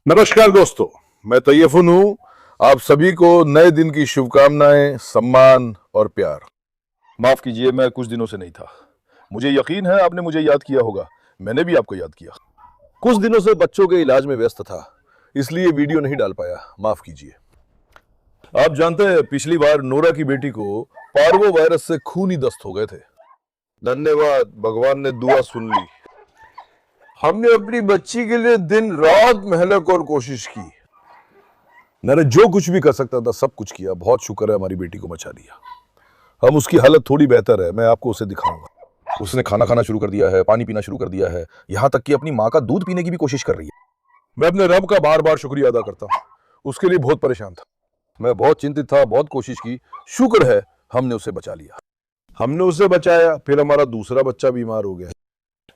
नमस्कार दोस्तों, मैं तैयफुन हूँ। आप सभी को नए दिन की शुभकामनाएं, सम्मान और प्यार। माफ कीजिए, मैं कुछ दिनों से नहीं था। मुझे यकीन है आपने मुझे याद किया होगा। मैंने भी आपको याद किया। कुछ दिनों से बच्चों के इलाज में व्यस्त था, इसलिए वीडियो नहीं डाल पाया, माफ कीजिए। आप जानते हैं, पिछली बार नोरा की बेटी को पार्वो वायरस से खूनी दस्त हो गए थे। धन्यवाद, भगवान ने दुआ सुन ली। हमने अपनी बच्ची के लिए दिन रात मेहनत और कोशिश की। मैंने जो कुछ भी कर सकता था सब कुछ किया। बहुत शुक्र है हमारी बेटी को बचा लिया। हम उसकी हालत थोड़ी बेहतर है, मैं आपको उसे दिखाऊंगा। उसने खाना खाना शुरू कर दिया है, पानी पीना शुरू कर दिया है, यहाँ तक कि अपनी माँ का दूध पीने की भी कोशिश कर रही है। मैं अपने रब का बार बार शुक्रिया अदा करता हूँ। उसके लिए बहुत परेशान था, मैं बहुत चिंतित था, बहुत कोशिश की। शुक्र है हमने उसे बचा लिया। हमने उसे बचाया, फिर हमारा दूसरा बच्चा बीमार हो गया।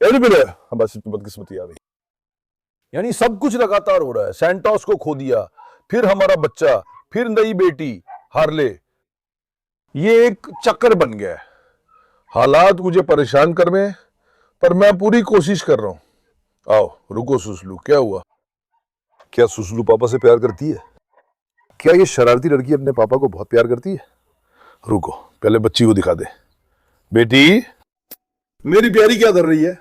बस बदकिस्मती आ गई। यानी सब कुछ लगातार हो रहा है। सैंटोस को खो दिया, फिर हमारा बच्चा, फिर नई बेटी हार्ले। ये एक चक्कर बन गया है। हालात मुझे परेशान कर रहे हैं, पर मैं पूरी कोशिश कर रहा हूं। आओ रुको सुसलू, क्या हुआ? क्या सुसलू पापा से प्यार करती है? क्या ये शरारती लड़की अपने पापा को बहुत प्यार करती है? रुको, पहले बच्ची को दिखा दे। बेटी, मेरी प्यारी क्या कर रही है?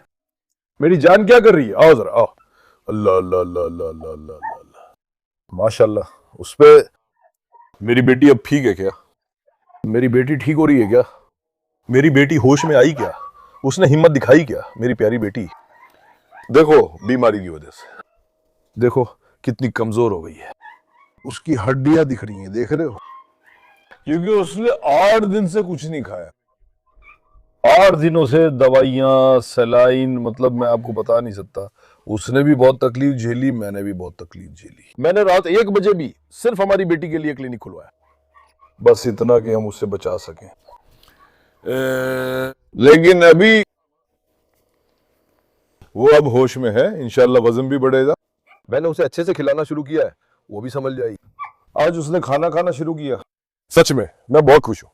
मेरी जान क्या कर रही है? आओ जरा, आओ। अल्लाह अल्लाह अल्लाह अल्लाह अल्लाह अल्लाह अल्लाह, माशाल्लाह। उस पे मेरी बेटी अब ठीक है क्या? मेरी बेटी ठीक हो रही है क्या? मेरी बेटी होश में आई क्या? उसने हिम्मत दिखाई क्या? मेरी प्यारी बेटी देखो, बीमारी की वजह से देखो कितनी कमजोर हो गई है। उसकी हड्डियां दिख रही हैं, देख रहे हो? क्योंकि उसने 8 दिन से कुछ नहीं खाया। 8 दिनों से दवाइयां, सलाइन, मतलब मैं आपको बता नहीं सकता। उसने भी बहुत तकलीफ झेली, मैंने भी बहुत तकलीफ झेली। मैंने रात 1 बजे भी सिर्फ हमारी बेटी के लिए क्लिनिक खुलवाया, बस इतना कि हम उससे बचा सकें। लेकिन अभी वो अब होश में है, इंशाल्लाह वजन भी बढ़ेगा। मैंने उसे अच्छे से खिलाना शुरू किया है, वो भी संभल जाएगी। आज उसने खाना खाना शुरू किया। सच में मैं बहुत खुश हूँ।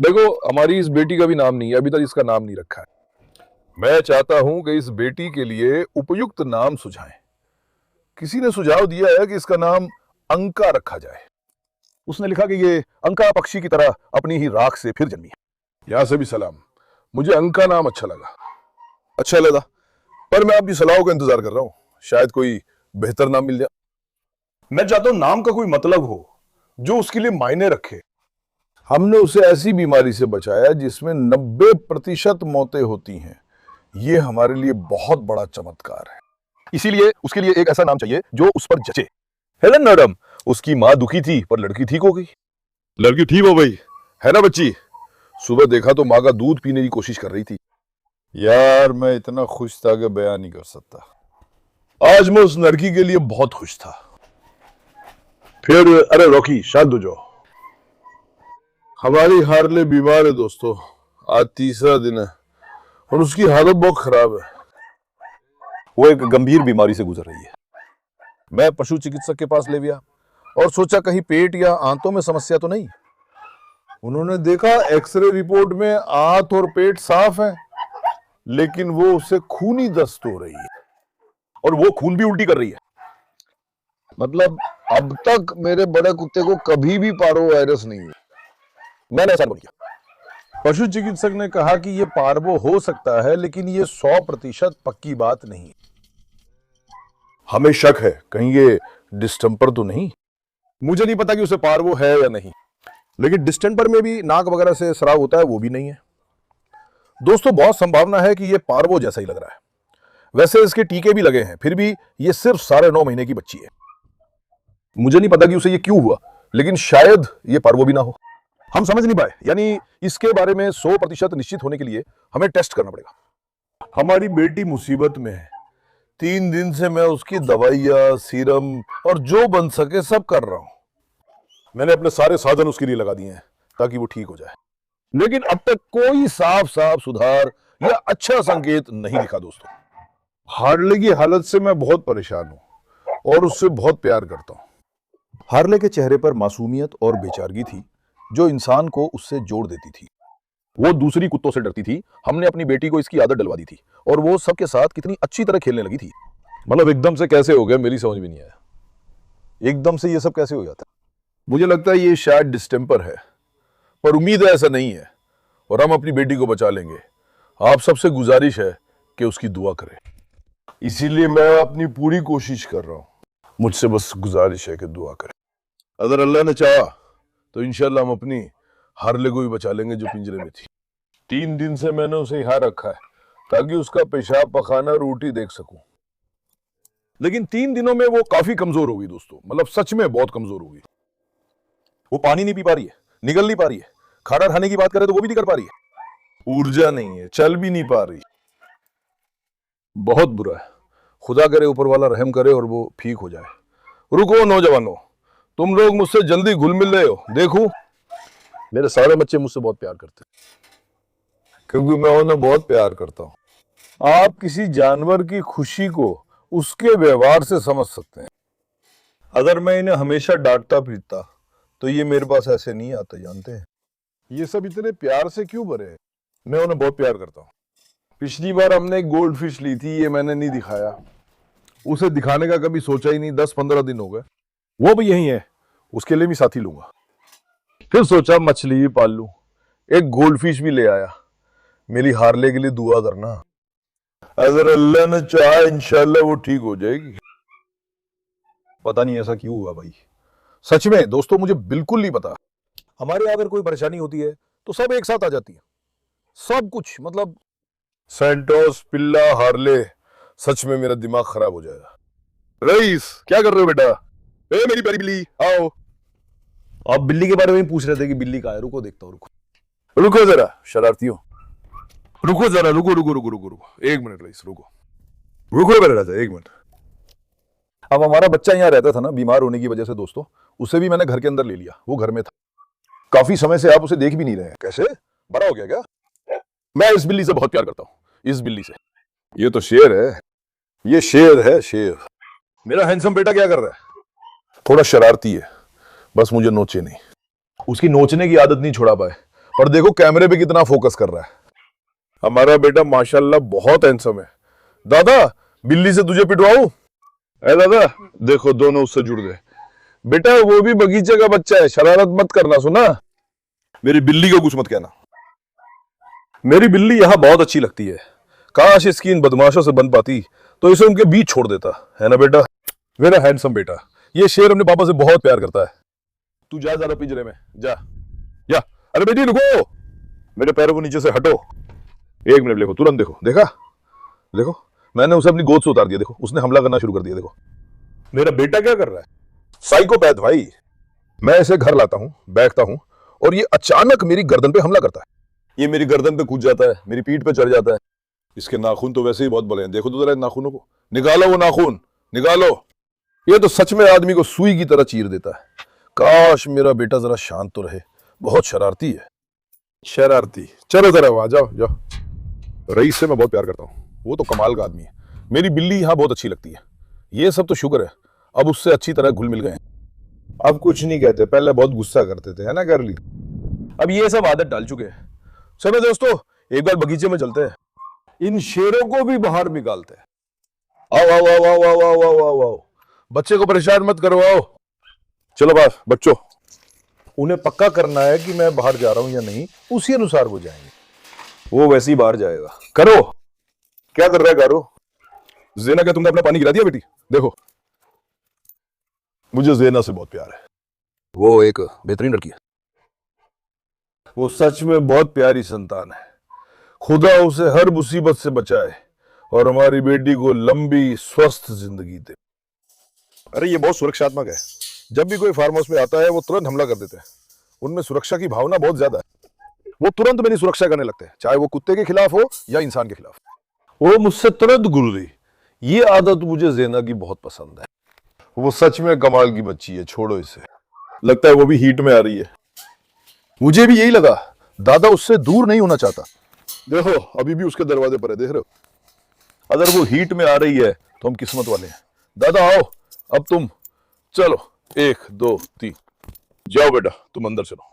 देखो, हमारी इस बेटी का भी नाम नहीं है, अभी तक इसका नाम नहीं रखा है। मैं चाहता हूं कि इस बेटी के लिए उपयुक्त नाम सुझाएं। किसी ने सुझाव दिया है कि इसका नाम अंका रखा जाए। उसने लिखा कि ये अंका पक्षी की तरह अपनी ही राख से फिर जन्मी है। यहाँ से भी सलाम। मुझे अंका नाम अच्छा लगा। अच्छा लगा, पर मैं आपकी सलाह का इंतजार कर रहा हूँ। शायद कोई बेहतर नाम मिल जाए। मैं चाहता हूं नाम का कोई मतलब हो जो उसके लिए मायने रखे। हमने उसे ऐसी बीमारी से बचाया जिसमें 90% मौतें होती हैं। ये हमारे लिए बहुत बड़ा चमत्कार है। इसीलिए उसके लिए एक ऐसा नाम चाहिए जो उस पर जचे। हेलन मैडम, उसकी माँ दुखी थी पर लड़की ठीक हो गई। लड़की ठीक हो गई है ना बच्ची? सुबह देखा तो माँ का दूध पीने की कोशिश कर रही थी। यार, मैं इतना खुश था कि बयान नहीं कर सकता। आज मैं उस लड़की के लिए बहुत खुश था। फिर अरे रॉकी, शांत हो जाओ। हमारी हार्ले बीमार है दोस्तों। आज तीसरा दिन है और उसकी हालत बहुत खराब है। वो एक गंभीर बीमारी से गुजर रही है। मैं पशु चिकित्सक के पास ले गया और सोचा कहीं पेट या आंतों में समस्या तो नहीं। उन्होंने देखा, एक्सरे रिपोर्ट में आंत और पेट साफ है, लेकिन वो उससे खूनी दस्त हो रही है और वो खून भी उल्टी कर रही है। मतलब अब तक मेरे बड़े कुत्ते को कभी भी पार्वो वायरस नहीं है। मैंने ऐसा नहीं किया। पशु चिकित्सक ने कहा कि ये पार्वो हो सकता है, लेकिन ये 100% पक्की बात नहीं। हमें शक है कहीं ये डिस्टेंपर तो नहीं। मुझे नहीं पता कि उसे पार्वो है या नहीं, लेकिन डिस्टेंपर में भी नाक वगैरह से स्राव होता है, वो भी नहीं है। दोस्तों, बहुत संभावना है कि ये पार्वो जैसा ही लग रहा है। वैसे इसके टीके भी लगे हैं, फिर भी ये सिर्फ 9.5 महीने की बच्ची है। मुझे नहीं पता कि उसे ये क्यों हुआ, लेकिन शायद ये पार्वो भी ना हो। हम समझ नहीं पाए। यानी इसके बारे में 100% निश्चित होने के लिए हमें टेस्ट करना पड़ेगा। हमारी बेटी मुसीबत में है। 3 दिन से मैं उसकी दवाइयां, सीरम और जो बन सके सब कर रहा हूं। मैंने अपने सारे साधन उसके लिए लगा दिए हैं ताकि वो ठीक हो जाए, लेकिन अब तक कोई साफ सुधार या अच्छा संकेत नहीं दिखा। दोस्तों, हार्ले की हालत से मैं बहुत परेशान हूं और उससे बहुत प्यार करता हूं। हार्ले के चेहरे पर मासूमियत और बेचारगी थी जो इंसान को उससे जोड़ देती थी। वो दूसरी कुत्तों से डरती थी। हमने अपनी बेटी को इसकी आदत डलवा दी थी और वो सबके साथ कितनी अच्छी तरह खेलने लगी थी। मतलब एकदम से कैसे हो गया, मेरी समझ में नहीं आया। एकदम से ये सब कैसे हो जाता? मुझे लगता है ये शायद डिस्टेंपर है, पर उम्मीद है ऐसा नहीं है, और हम अपनी बेटी को बचा लेंगे। आप सबसे गुजारिश है कि उसकी दुआ करें, इसीलिए मैं अपनी पूरी कोशिश कर रहा हूं। मुझसे बस गुजारिश है कि दुआ करें। अगर अल्लाह ने चाहा तो इंशाल्लाह हम अपनी हार्ले को भी बचा लेंगे जो पिंजरे में थी। 3 दिन से मैंने उसे यहाँ रखा है ताकि उसका पेशाब पखाना और उल्टी देख सकूं। लेकिन 3 दिनों में वो काफी कमजोर हो गई दोस्तों, मतलब सच में बहुत कमजोर हो गई। वो पानी नहीं पी पा रही है, निगल नहीं पा रही है, खाना खाने की बात करे तो वो भी नहीं कर पा रही है, ऊर्जा नहीं है, चल भी नहीं पा रही। बहुत बुरा है। खुदा करे ऊपर वाला रहम करे और वो ठीक हो जाए। रुको नौजवानों, तुम लोग मुझसे जल्दी घुल मिल रहे हो। देखो, मेरे सारे बच्चे मुझसे बहुत प्यार करते हैं क्योंकि मैं उन्हें बहुत प्यार करता हूं। आप किसी जानवर की खुशी को उसके व्यवहार से समझ सकते हैं। अगर मैं इन्हें हमेशा डांटता पीटता तो ये मेरे पास ऐसे नहीं आते, जानते हैं। ये सब इतने प्यार से क्यों भरे हैं? मैं उन्हें बहुत प्यार करता हूं। पिछली बार हमने एक गोल्ड फिश ली थी, ये मैंने नहीं दिखाया, उसे दिखाने का कभी सोचा ही नहीं। 10-15 दिन हो गए। वो भी यही है, उसके लिए भी साथी लूंगा। फिर सोचा मछली भी पाल लूं, एक गोल्ड फिश भी ले आया। मेरी हार्ले के लिए दुआ करना, अगर अल्लाह ने चाहा इंशाल्लाह वो ठीक हो जाएगी। पता नहीं ऐसा क्यों हुआ भाई, सच में दोस्तों मुझे बिल्कुल नहीं पता। हमारे यहाँ अगर कोई परेशानी होती है तो सब एक साथ आ जाती है, सब कुछ, मतलब सैंटोस, पिल्ला, हार्ले, सच में मेरा दिमाग खराब हो जाएगा। रईस, क्या कर रहे हो बेटा? ए मेरी प्यारी बिल्ली, आओ। आप बिल्ली के बारे में ही पूछ रहे थे कि बिल्ली कहाँ है? रुको देखता हूँ, रुको। रुको जरा शरारतियों, रुको जरा, रुको रुको रुको रुको रुको, 1 मिनट रईस, रुको रुको मेरे राजा, 1 मिनट। अब हमारा बच्चा यहाँ रहता था ना, बीमार होने की वजह से दोस्तों, उसे भी मैंने घर के अंदर ले लिया। वो घर में था, काफी समय से आप उसे देख भी नहीं रहे हैं। कैसे बड़ा हो गया क्या? मैं इस बिल्ली से बहुत प्यार करता हूँ, इस बिल्ली से। ये तो शेर है, ये शेर है, शेर। मेरा हैंडसम बेटा क्या कर रहा है? थोड़ा शरारती है, बस मुझे नोचे नहीं। उसकी नोचने की आदत नहीं छुड़ा पाए, और देखो कैमरे पे कितना फोकस कर रहा है। हमारा बेटा माशाल्लाह बहुत हैंडसम है। दादा, बिल्ली से तुझे पिटवाऊं? ए दादा, देखो दोनों उससे जुड़ गए। बेटा वो भी बगीचे का बच्चा है, शरारत मत करना, सुना? मेरी बिल्ली को कुछ मत कहना। मेरी बिल्ली यहाँ बहुत अच्छी लगती है, काश इसकी इन बदमाशों से बन पाती तो इसे उनके बीच छोड़ देता, है ना बेटा? मेरा हैंडसम बेटा, ये शेर अपने पापा से बहुत प्यार करता है। तू जा जरा पिंजरे में जा। या अरे बेटी रुको, मेरे पैरों को नीचे से हटो। 1 मिनट, देखो तुरंत, देखो, देखा? देखो मैंने उसे अपनी गोद से उतार दिया, देखो उसने हमला करना शुरू कर दिया। देखो मेरा बेटा क्या कर रहा है? साइकोपैथ भाई। मैं इसे घर लाता हूं, बैठता हूं, और ये अचानक मेरी गर्दन पे हमला करता है। ये मेरी गर्दन पे कूद जाता है, मेरी पीठ पे चढ़ जाता है। इसके नाखून तो वैसे ही बहुत बड़े हैं, देखो तो जरा नाखूनों को, निकालो वो नाखून, निकालो। ये तो सच में आदमी को सुई की तरह चीर देता है। काश मेरा बेटा जरा शांत तो रहे, बहुत शरारती है, शरारती। चलो जरा वहां जाओ, जाओ। रईस से मैं बहुत प्यार करता हूँ, वो तो कमाल का आदमी है। मेरी बिल्ली यहाँ बहुत अच्छी लगती है। ये सब तो शुक्र है, अब उससे अच्छी तरह घुल मिल गए। अब कुछ नहीं कहते, पहले बहुत गुस्सा करते थे, है ना कर ली? अब ये सब आदत डाल चुके हैं। चलो दोस्तों, एक बार बगीचे में चलते हैं, इन शेरों को भी बाहर निकालते हैं। आओ आओ आओ आओ आओ आओ आओ आओ आओ, बच्चे को परेशान मत करो, आओ। चलो बाहर बच्चों। उन्हें पक्का करना है कि मैं बाहर जा रहा हूं या नहीं, उसी अनुसार वो जाएंगे। वो वैसे ही बाहर जाएगा। करो। क्या कर रहा है गारो? जेना, क्या तुमने अपना पानी गिरा दिया बेटी? देखो, मुझे जेना से बहुत प्यार है, वो एक बेहतरीन लड़की है। वो सच में बहुत प्यारी संतान है। खुदा उसे हर मुसीबत से बचाए और हमारी बेटी को लंबी स्वस्थ जिंदगी दे। अरे ये बहुत सुरक्षात्मक है, जब भी कोई फार्म हाउस में आता है वो तुरंत हमला कर देते हैं। उनमें सुरक्षा की भावना बहुत ज्यादा है, वो तुरंत मेरी सुरक्षा करने लगते हैं, चाहे वो कुत्ते के खिलाफ हो या इंसान के खिलाफ। वो मुझसे तुरंत गुजरी। ये आदत मुझे जेना की बहुत पसंद है। वो सच में कमाल की बच्ची है, छोड़ो इसे। लगता है वो भी हीट में आ रही है। मुझे भी यही लगा, दादा उससे दूर नहीं होना चाहता। देखो अभी भी उसके दरवाजे पर है, देख रहे हो? अगर वो हीट में आ रही है तो हम किस्मत वाले हैं। दादा आओ, अब तुम चलो, 1 2 3, जाओ बेटा तुम अंदर चलो।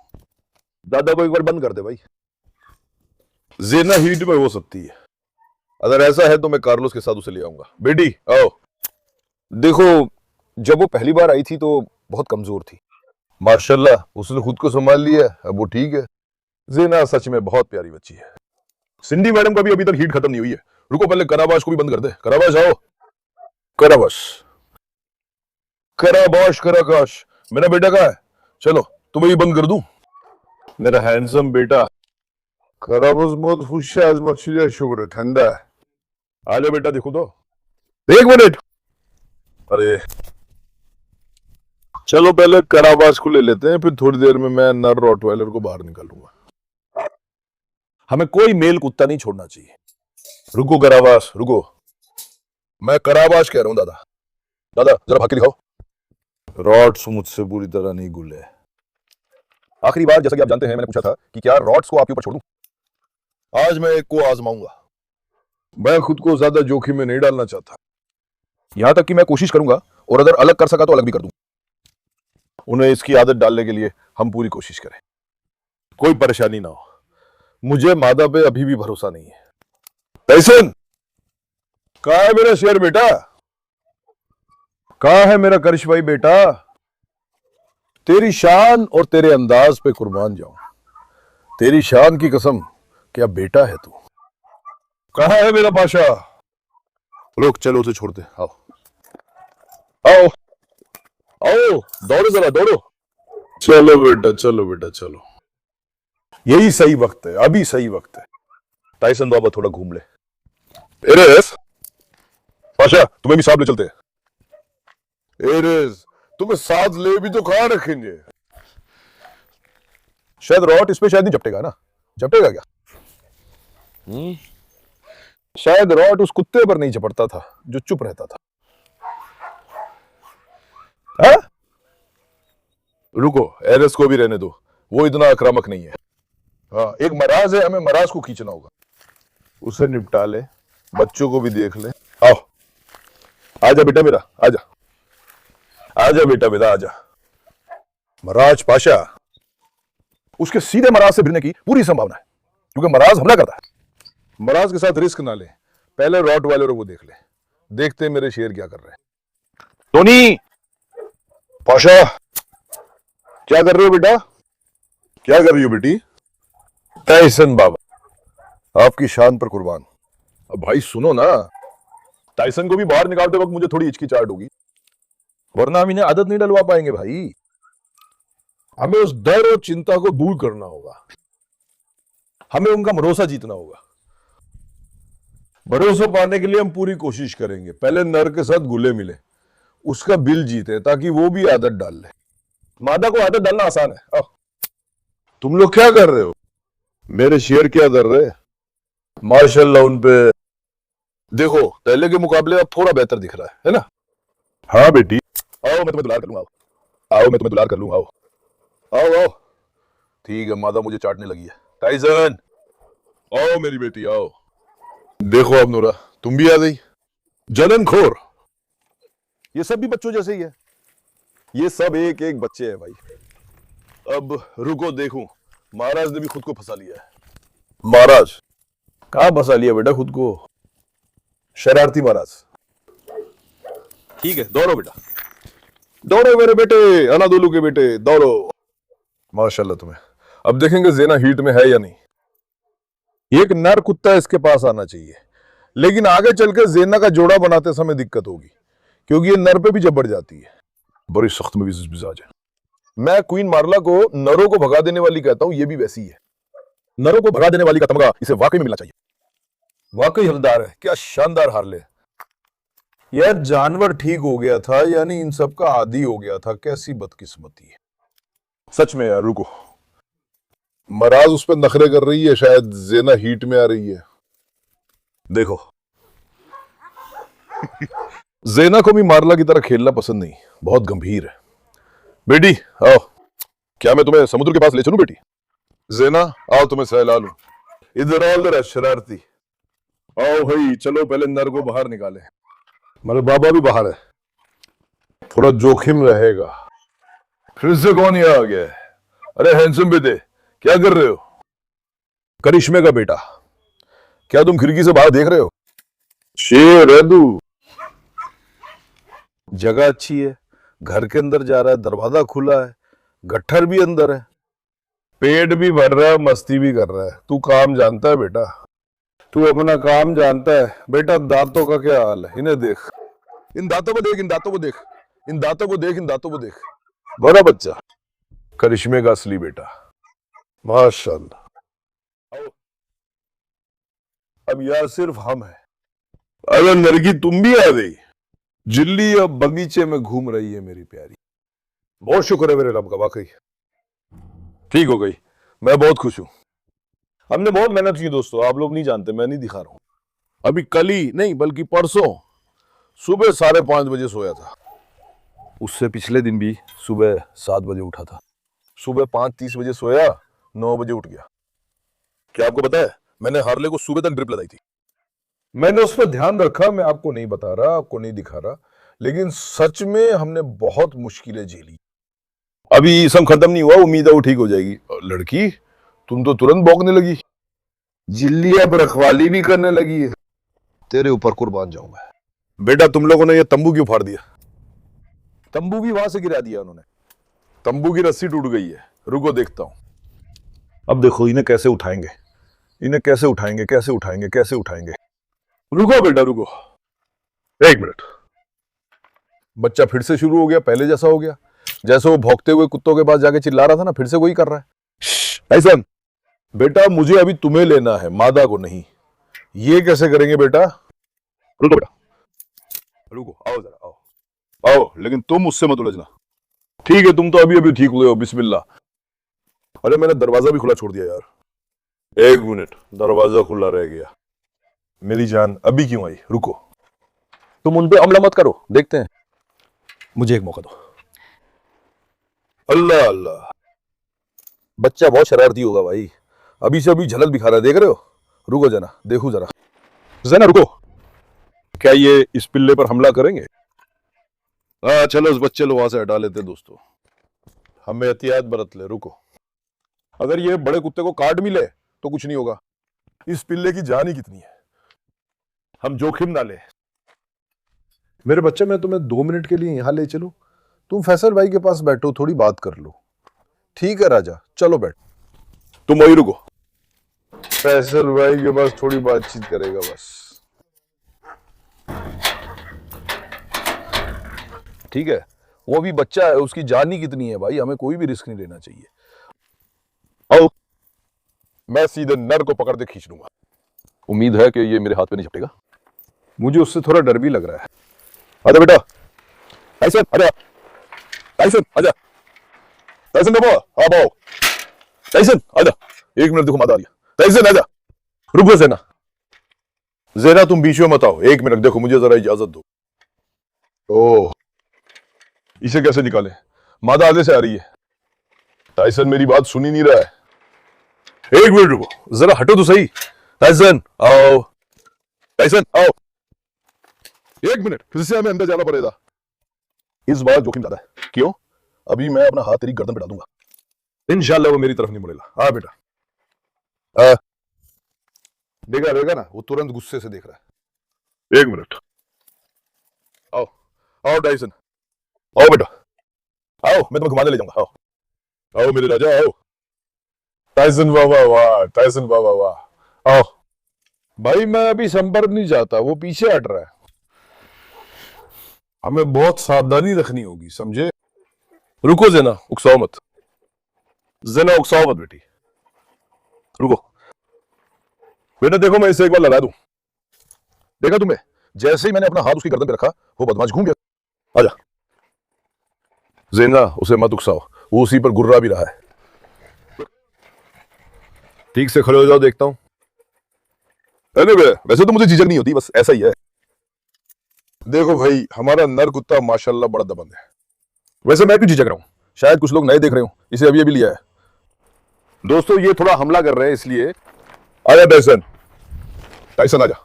दादा को एक बार बंद कर दे भाई। जेना हीट में हो सकती है, अगर ऐसा है तो मैं कार्लोस के साथ उसे ले आऊंगा। बेटी आओ। देखो, जब वो पहली बार आई थी तो बहुत कमजोर थी। माशाल्लाह उसने खुद को संभाल लिया, अब वो ठीक है। जेना सच में बहुत प्यारी बच्ची है। सिंडी मैडम का भी अभी तक हीट खत्म नहीं हुई है। रुको पहले कराबाश को भी बंद कर दे। कराबाश आओ। कराबाश कराबाश कराकाश, मेरा बेटा कहाँ है? चलो तुम्हें भी बंद कर दूं। मेरा हैंडसम बेटा। कराबाश बहुत खुश है, आज मछली शुक्र है, ठंडा है। आजा बेटा, देखो तो। एक मिनट, अरे चलो पहले कराबाश को ले लेते हैं, फिर थोड़ी देर में मैं नर रॉटवाइलर को बाहर निकालूंगा। हमें कोई मेल कुत्ता नहीं छोड़ना चाहिए। रुको कराबाश रुको, मैं कराबाश कह रहा हूं। दादा दादा जरा भाग के दिखाओ। रॉड्स मुझसे पूरी तरह नहीं गुले। आखिरी बार जैसा कि आप जानते हैं मैंने पूछा था कि क्या रॉड्स को आपके ऊपर छोड़ दूं। आज मैं एक को आजमाऊंगा। मैं खुद को ज्यादा जोखिम में नहीं डालना चाहता। यहां तक कि मैं कोशिश करूंगा और अगर अलग कर सका तो अलग भी कर दूं। उन्हें इसकी आदत डालने के लिए हम पूरी कोशिश करें। कोई परेशानी ना हो। मुझे मादा पे अभी भी भरोसा नहीं है। टाइसन, कहाँ है मेरा शेर बेटा? कहाँ है मेरा करिश्माई बेटा? तेरी शान और तेरे अंदाज पे कुर्बान जाऊं। तेरी शान की कसम, क्या बेटा है तू। कहाँ है मेरा बादशाह? रुक, चलो उसे छोड़ दे। आओ आओ आओ, दौड़ो जरा दौड़ो। चलो बेटा चलो बेटा चलो, यही सही वक्त है, अभी सही वक्त है। टाइसन बाबा थोड़ा घूम ले। एरेस, पाशा तुम्हें भी साथ ले चलते हैं। एरेस तुम्हें साथ ले भी तो कहां रखेंगे? शायद रॉट इस पे शायद नहीं झपटेगा ना। झपटेगा क्या? शायद रॉट उस कुत्ते पर नहीं झपटता था जो चुप रहता था। है? रुको, एरेस को भी रहने दो, वो इतना आक्रामक नहीं है। हाँ, एक मराज है, हमें मराज को खींचना होगा। उसे निपटा ले, बच्चों को भी देख ले। आओ, आजा बेटा मेरा, आजा आजा बेटा मेरा, आजा। मराज पाशा, उसके सीधे मराज से भिड़ने की पूरी संभावना है क्योंकि मराज हमला करता है। मराज के साथ रिस्क ना ले, पहले रॉट वाइलर को देख ले। देखते हैं मेरे शेर क्या कर रहे हैं। टोनी, पाशा, क्या कर रहे हो बेटा? क्या कर रही हो बेटी? टाइसन बाबा, आपकी शान पर कुर्बान। अब भाई सुनो ना, टाइसन को भी बाहर निकालते वक्त मुझे थोड़ी हिचकिचाहट होगी, वरना हम इन्हें आदत नहीं डलवा पाएंगे भाई। हमें उस डर और चिंता को दूर करना होगा। हमें उनका भरोसा जीतना होगा। भरोसा पाने के लिए हम पूरी कोशिश करेंगे। पहले नर के साथ गुले मिले, उसका बिल जीते ताकि वो भी आदत डाल ले। मादा को आदत डालना आसान है। आओ। तुम लोग क्या कर रहे हो? मेरे शेर क्या कर रहे? माशाल्लाह उन पे देखो, पहले के मुकाबले अब थोड़ा बेहतर दिख रहा है ना? हाँ बेटी, आओ मैं तुम्हें दुलार कर लूंगा। आओ मैं तुम्हें दुलार कर लूंगा। आओ आओ आओ। ठीक है, मादा मुझे चाटने लगी है। टाइसन, आओ मेरी बेटी, आओ। देखो अब नूरा, तुम भी आ गई। जलनखोर। ये सब भी बच्चों जैसे ही है। ये सब एक एक बच्चे हैं भाई। अब रुको देखूं, महाराज ने भी खुद को फंसा लिया है। महाराज कहां फंसा लिया बेटा खुद को? शरारती महाराज। ठीक है, दौड़ो बेटा, दौड़ो मेरे बेटे, अनादोलू के बेटे, दौड़ो। माशाल्लाह तुम्हें। अब देखेंगे जेना हीट में है या नहीं। एक नर कुत्ता इसके पास आना चाहिए, लेकिन आगे चलकर जेना का जोड़ा बनाते समय दिक्कत होगी क्योंकि ये नर पे भी जब बढ़ जाती है। बड़ी सख्त में मिजाज है। मैं क्वीन मार्ला को नरों को भगा देने वाली कहता हूं, ये भी वैसी है। नरों को भगा देने वाली का तमगा इसे वाकई में मिलना चाहिए। वाकई हकदार है। क्या शानदार हारले। यार जानवर ठीक हो गया था, यानी इन सब का आदी हो गया था। कैसी बदकिस्मती है सच में यार। रुको, मराज उस पर नखरे कर रही है, शायद जेना हीट में आ रही है। देखो जेना को भी मार्ला की तरह खेलना पसंद नहीं, बहुत गंभीर है। बेटी आओ। क्या मैं तुम्हें समुद्र के पास ले चलूं बेटी? जेना आओ, तुम्हें सहला लूं। इधर आओ जरा शरारती। आओ भाई, चलो पहले नर को बाहर निकाले। मेरे बाबा भी बाहर है, थोड़ा जोखिम रहेगा। फिर से कौन यहाँ आ गया है? अरे हैंडसम बेटे, क्या कर रहे हो? करिश्मे का बेटा, क्या तुम खिड़की से बाहर देख रहे हो? शेर है तू। जगह अच्छी है, घर के अंदर जा रहा है, दरवाजा खुला है, गट्ठर भी अंदर है, पेट भी भर रहा है, मस्ती भी कर रहा है। तू काम जानता है बेटा, तू अपना काम जानता है। बेटा दांतों का क्या हाल है, इन्हें देख, इन दांतों को देख, इन दांतों को देख, इन दांतों को देख, इन दांतों को देख। बड़ा बच्चा, करिश्मे का असली बेटा, माशाल्लाह। आओ। अब यार सिर्फ हम हैं। अरे लड़की तुम भी आ गई। जिल्ली अब बगीचे में घूम रही है मेरी प्यारी। बहुत शुक्र है मेरे रब का, वाकई ठीक हो गई। मैं बहुत खुश हूं। हमने बहुत मेहनत की दोस्तों, आप लोग नहीं जानते, मैं नहीं दिखा रहा हूं। अभी कल ही नहीं बल्कि परसों सुबह 5:30 बजे सोया था। उससे पिछले दिन भी सुबह 7 बजे उठा था। सुबह 5:30 बजे सोया, 9 बजे उठ गया। क्या आपको पता है, मैंने हार्ले को सुबह तक ड्रिप लगाई थी। मैंने उस पर ध्यान रखा, मैं आपको नहीं बता रहा, आपको नहीं दिखा रहा, लेकिन सच में हमने बहुत मुश्किलें झेली। अभी सब खत्म नहीं हुआ, उम्मीद है वो ठीक हो जाएगी। लड़की तुम तो तुरंत भौंकने लगी। जिल्ली अब रखवाली भी करने लगी है। तेरे ऊपर कुर्बान जाऊंगा। बेटा तुम लोगों ने ये तंबू क्यों फाड़ दिया? तंबू भी वहां से गिरा दिया उन्होंने। तंबू की रस्सी टूट गई है, रुको देखता हूं। अब देखो इन्हें कैसे उठाएंगे, इन्हें कैसे उठाएंगे, कैसे उठाएंगे, कैसे उठाएंगे। रुको बेटा रुको, 1 मिनट। बच्चा फिर से शुरू हो गया, पहले जैसा हो गया। जैसे वो भौंकते हुए कुत्तों के पास जाके चिल्ला रहा था ना, फिर से वही कर रहा है। ऐसा बेटा मुझे अभी तुम्हें लेना है, मादा को नहीं। ये कैसे करेंगे बेटा? रुको बेटा, रुको, आओ जरा, आओ आओ, लेकिन तुम उससे मत उलझना। ठीक है, तुम तो अभी अभी ठीक हुए हो, बिस्मिल्लाह। अरे मैंने दरवाजा भी खुला छोड़ दिया यार। 1 मिनट, दरवाजा खुला रह गया। मेरी जान अभी क्यों आई? रुको, तुम उन पे हमला मत करो, देखते हैं। मुझे एक मौका दो। अल्लाह अल्लाह, बच्चा बहुत शरारती होगा भाई, अभी से अभी झलक दिखा रहा है, देख रहे हो? रुको जना, देखो जरा। जना रुको, क्या ये इस पिल्ले पर हमला करेंगे? चलो उस बच्चे लोग वहां से हटा लेते दोस्तों, हमें एहतियात बरत ले। रुको, अगर ये बड़े कुत्ते को काट भी ले तो कुछ नहीं होगा, इस पिल्ले की जान ही कितनी है, हम जोखिम ना ले। मेरे बच्चे, मैं तुम्हें 2 मिनट के लिए यहां ले चलूं? तुम फैसल भाई के पास बैठो, थोड़ी बात कर लो। ठीक है राजा, चलो बैठ। तुम वही रुको, फैसल भाई के पास थोड़ी बातचीत करेगा बस। ठीक है, वो भी बच्चा है, उसकी जान ही कितनी है भाई, हमें कोई भी रिस्क नहीं लेना चाहिए। आओ, मैं सीधे नर को पकड़ के खींच लूंगा। उम्मीद है कि ये मेरे हाथ पे नहीं झपटेगा, मुझे उससे थोड़ा डर भी लग रहा है। आजा बेटा, टाइसन आजा, टाइसन आजा, टाइसन बाबा, आप आओ। टाइसन आजा, 1 मिनट, देखो मादा आ रही है। टाइसन आजा, रुको ज़ेना, ज़ेना तुम बीच में मत आओ, 1 मिनट, देखो मुझे जरा इजाजत दो। ओह, इसे कैसे निकाले? मादा आगे से आ रही है। टाइसन मेरी बात सुन ही नहीं रहा है। 1 मिनट रुको, जरा हटो तो सही। टाइसन आओ, टाइसन आओ। 1 मिनट, फिर से हमें अंदर जाना पड़ेगा। इस बार जोखिम ज्यादा है। क्यों? अभी मैं अपना हाथ तेरी गर्दन पे डालूंगा, इंशाल्लाह वो मेरी तरफ नहीं मुड़ेगा। हाँ बेटा, देखा रहेगा ना, वो तुरंत गुस्से से देख रहा है। 1 मिनट, आओ आओ टाइसन, आओ बेटा, आओ, मैं तुम्हें घुमाने ले जाऊंगा। आओ आओ मेरे राजा, आओ। टाइसन बाबा वाह, टाइसन बाबा वाह, आओ। भाई मैं अभी संपर्क नहीं चाहता, वो पीछे हट रहा है, हमें बहुत सावधानी रखनी होगी, समझे? रुको ज़ेना, उकसाओ मत। ज़ेना उकसाओ मत बेटी, रुको। बेटा देखो, मैं इसे एक बार लगा दूं। देखा तुमने, जैसे ही मैंने अपना हाथ उसकी गर्दन पे रखा, वो बदमाश घूम गया। आजा ज़ेना, उसे मत उकसाओ, वो उसी पर गुर्रा भी रहा है। ठीक से खड़े हो जाओ, देखता हूं। अरे वैसे तो मुझे झिझक नहीं होती, बस ऐसा ही है। देखो भाई, हमारा नर कुत्ता माशाल्लाह बड़ा दबंग है। वैसे मैं क्यों झिझक रहा हूं, शायद कुछ लोग नए देख रहे हो, इसे अभी अभी लिया है। दोस्तों ये थोड़ा हमला कर रहे हैं, इसलिए। आजा टाइसन, टाइसन आजा,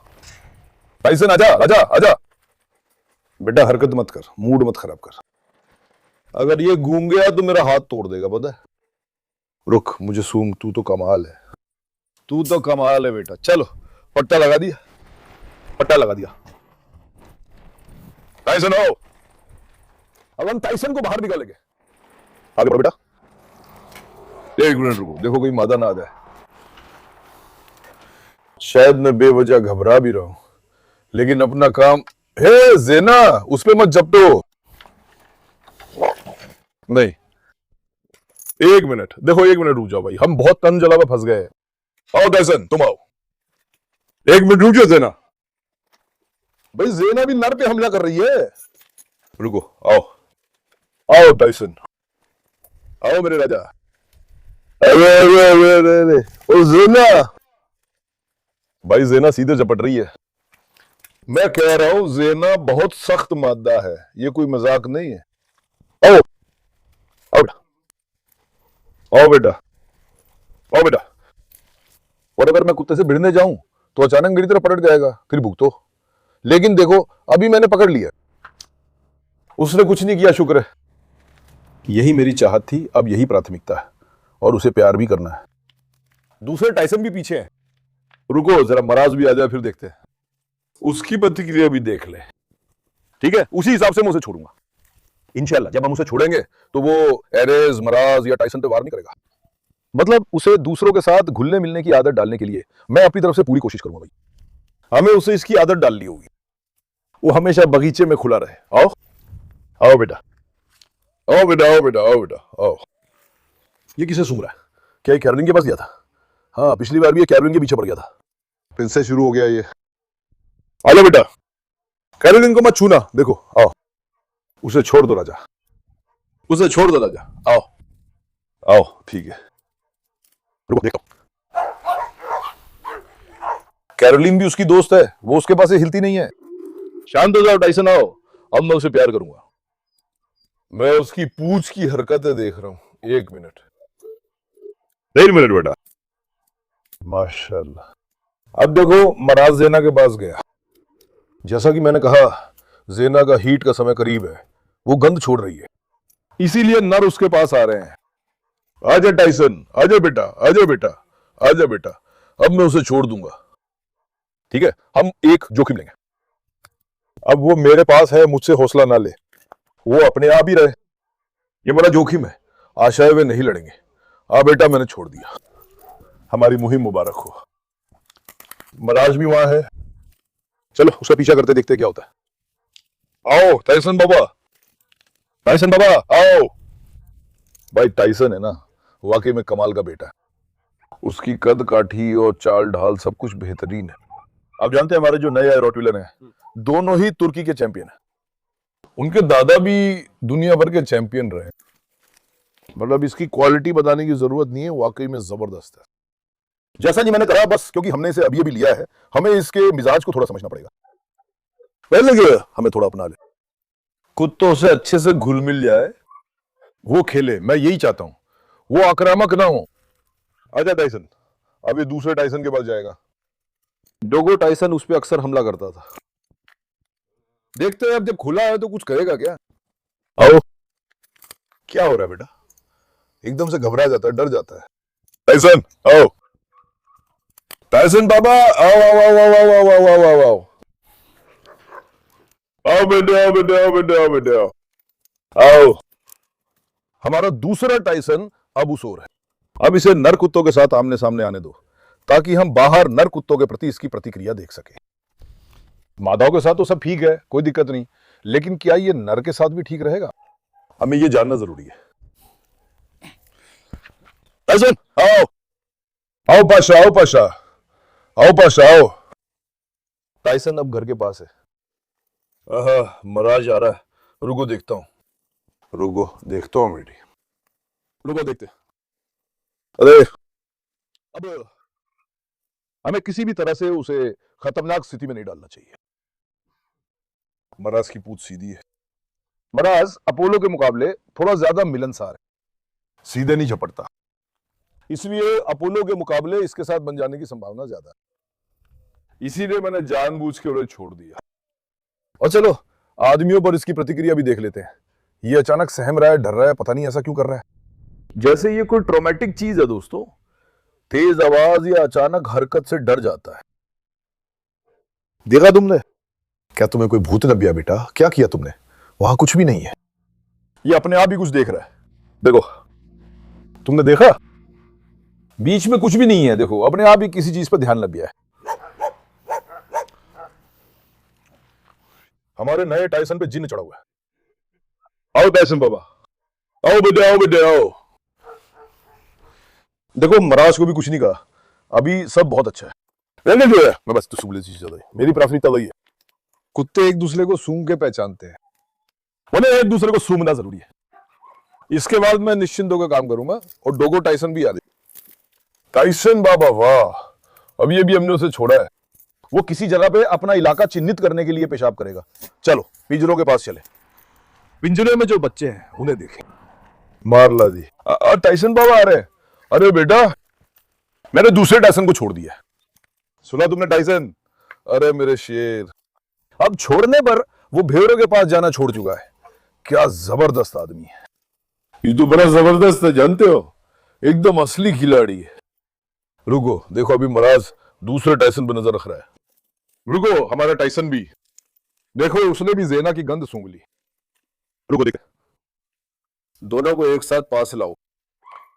टाइसन आजा, आजा आजा। बेटा हरकत मत कर, मूड मत खराब कर, अगर ये घूम गया तो मेरा हाथ तोड़ देगा, पता है? रुक, मुझे सूंघ, तू तो कमाल है, तू तो कमाल है बेटा। चलो पट्टा लगा दिया, पट्टा लगा दिया। टाइसन आओ, अब हम टाइसन को बाहर निकालेंगे। आगे बढ़ो बेटा। एक मिनट रुको, देखो कोई मादा ना आ जाए। शायद मैं बेवजह घबरा भी रहा हूं, लेकिन अपना काम। हे जेना, उस पे मत झपटो। नहीं, एक मिनट देखो, एक मिनट रुक जाओ भाई, हम बहुत तन जला में फंस गए हैं। आओ टाइसन, तुम आओ। एक मिनट रुक जाओ जेना। भाई जेना भी नर पे हमला कर रही है। रुको, आओ आओ टाइसन, आओ मेरे राजा। अरे अरे अरे अरे अरे, ओ जेना। भाई जेना सीधे झपट रही है। मैं कह रहा हूं जेना बहुत सख्त मादा है, ये कोई मजाक नहीं है। आओ आओ बेटा, आओ बेटा, आओ बेटा। और अगर मैं कुत्ते से भिड़ने जाऊं तो अचानक मेरी तरफ पलट जाएगा, फिर भुगतो। लेकिन देखो, अभी मैंने पकड़ लिया, उसने कुछ नहीं किया, शुक्र है। यही मेरी चाहत थी, अब यही प्राथमिकता है, और उसे प्यार भी करना है। दूसरे टाइसन भी पीछे हैं। रुको जरा, मराज भी आ जाए, फिर देखते हैं, उसकी प्रतिक्रिया भी देख ले। ठीक है, उसी हिसाब से मैं उसे छोड़ूंगा। इंशाल्लाह जब हम उसे छोड़ेंगे तो वो एरेज, मराज या टाइसन पे वार नहीं करेगा। मतलब उसे दूसरों के साथ घुलने मिलने की आदत डालने के लिए मैं अपनी तरफ से पूरी कोशिश करूंगा भाई। हमें उसे इसकी आदत डाल ली होगी, वो हमेशा बगीचे में खुला रहे। आओ आओ बेटा, आओ बेटा, आओ बेटा, आओ बेटा, आओ। ये किसे सूंघ रहा है? क्या ये कैरोलिन के पास गया था? हाँ, पिछली बार भी ये कैरोलिन के पीछे पड़ गया था, फिर से शुरू हो गया ये। आ लो बेटा, कैरोलिन को मत छूना। देखो, आओ, उसे छोड़ दो राजा, उसे छोड़ दो राजा। आओ आओ, ठीक है, रुको देखो। कैरोलिन भी उसकी दोस्त है, वो उसके पास से हिलती नहीं है। शांत हो जाओ टाइसन, आओ, अब मैं उसे प्यार करूंगा। मैं उसकी पूंछ की हरकतें देख रहा हूं। एक मिनट, एक मिनट बेटा। माशाल्लाह। अब देखो, मराज जेना के पास गया। जैसा कि मैंने कहा, जेना का हीट का समय करीब है, वो गंध छोड़ रही है, इसीलिए नर उसके पास आ रहे हैं। आजा टाइसन, आजा बेटा, आजा बेटा, आजा बेटा। अब मैं उसे छोड़ दूंगा। ठीक है, हम एक जोखिम लेंगे। अब वो मेरे पास है, मुझसे हौसला ना ले, वो अपने आप ही रहे। ये बड़ा जोखिम है, आशाएं वे नहीं लड़ेंगे। आ बेटा, मैंने छोड़ दिया। हमारी मुहिम मुबारक हो। मराज भी वहां है, चलो उसका पीछा करते देखते क्या होता है। आओ टाइसन बाबा, टाइसन बाबा आओ। भाई टाइसन है ना, वाकई में कमाल का बेटा है। उसकी कद काठी और चाल ढाल सब कुछ बेहतरीन है। आप जानते हैं, हमारे जो नए आए रॉटविलर हैं, दोनों ही तुर्की के चैंपियन हैं। उनके दादा भी दुनिया भर के चैंपियन रहे। मतलब इसकी क्वालिटी बताने की जरूरत नहीं है, वाकई में जबरदस्त है। जैसा कि मैंने कहा, बस क्योंकि हमने इसे अभी अभी लिया है, हमें इसके मिजाज को थोड़ा समझना पड़ेगा। पहले कि हमें थोड़ा अपना ले, कुत्तों से अच्छे से घुल मिल जाए, वो खेले, मैं यही चाहता हूं। वो आक्रामक ना हो। आजा टाइसन, अब ये दूसरे टाइसन के पास जाएगा। डोगो टाइसन उस पर अक्सर हमला करता था। देखते हैं अब जब खुला है तो कुछ करेगा क्या। आओ। क्या हो रहा है बेटा? एकदम से घबरा जाता है, डर जाता है। टाइसन आओ, टाइसन बाबा आओ आओ आओ आओ आओ आओ आओ आओ आओ आओ बेटे, आओ बेटे, आओ बेटे, आओ बेटे, आओ आओ। हमारा दूसरा टाइसन अबूसोर है। अब इसे नर कुत्तों के साथ आमने सामने आने दो, ताकि हम बाहर नर कुत्तों के प्रति इसकी प्रतिक्रिया देख सके। मादाओं के साथ तो सब ठीक है, कोई दिक्कत नहीं, लेकिन क्या ये नर के साथ भी ठीक रहेगा? हमें ये जानना जरूरी है। टाइसन आओ, आओ पाशा, आओ पाशा, आओ पाशा, आओ। टाइसन अब घर के पास है। मराज आ रहा है, रुको देखता हूं, रुको देखता हूं बेटी, रुको देखते। अरे अब हमें किसी भी तरह से उसे खतरनाक स्थिति में नहीं डालना चाहिए। मराज की पूंछ सीधी है। मराज अपोलो के मुकाबले थोड़ा ज्यादा मिलनसार है, सीधे नहीं झपटता, इसलिए अपोलो के मुकाबले इसके साथ बन जाने की संभावना ज्यादा है। इसीलिए मैंने जानबूझ के उन्हें छोड़ दिया। और चलो आदमियों पर इसकी प्रतिक्रिया भी देख लेते हैं। ये अचानक सहम रहा है, डर रहा है, पता नहीं ऐसा क्यों कर रहा है, जैसे ये कोई ट्रॉमेटिक चीज है दोस्तों। तेज आवाज या अचानक हरकत से डर जाता है। देखा तुमने? क्या तुम्हें कोई भूत लग गया बेटा? क्या किया तुमने? वहां कुछ भी नहीं है। ये अपने आप ही कुछ देख रहा है। देखो, तुमने देखा, बीच में कुछ भी नहीं है। देखो, अपने आप ही किसी चीज पर ध्यान लग गया है। हमारे नए टाइसन पे जिन्न चढ़ा हुआ है। आओ टाइसन बाबा, आओ बेटे, आओ बेटे, आओ। देखो, महाराज को भी कुछ नहीं कहा, अभी सब बहुत अच्छा है। रहने जो है, मैं बस तो सुबह चीज ज्यादा मेरी प्राथमिकता वही है। कुत्ते एक दूसरे को सूंघ के पहचानते हैं, उन्हें एक दूसरे को सूंघना जरूरी है। इसके बाद मैं निश्चिंत होकर काम करूंगा और डोगो टाइसन भी याद है। टाइसन बाबा, वाह, अभी अभी हमने उसे छोड़ा है। वो किसी जगह पे अपना इलाका चिन्हित करने के लिए पेशाब करेगा। चलो पिंजरों के पास चले, पिंजरे में जो बच्चे हैं उन्हें देखें। मारला दी। टाइसन बाबा आ रहे हैं। अरे बेटा, मैंने दूसरे टाइसन को छोड़ दिया है। सुना तुमने टाइसन? अरे मेरे शेर, अब छोड़ने पर वो भेड़ों के पास जाना छोड़ चुका है। क्या जबरदस्त आदमी है। ये तो बड़ा जबरदस्त है, जानते हो, एकदम असली खिलाड़ी है। रुको, देखो अभी महाराज दूसरे टाइसन पर नजर रख रहा है। रुको, हमारा टाइसन भी देखो, उसने भी जेना की गंध सूंघ ली। रुको देख, दोनों को एक साथ पास लाओ।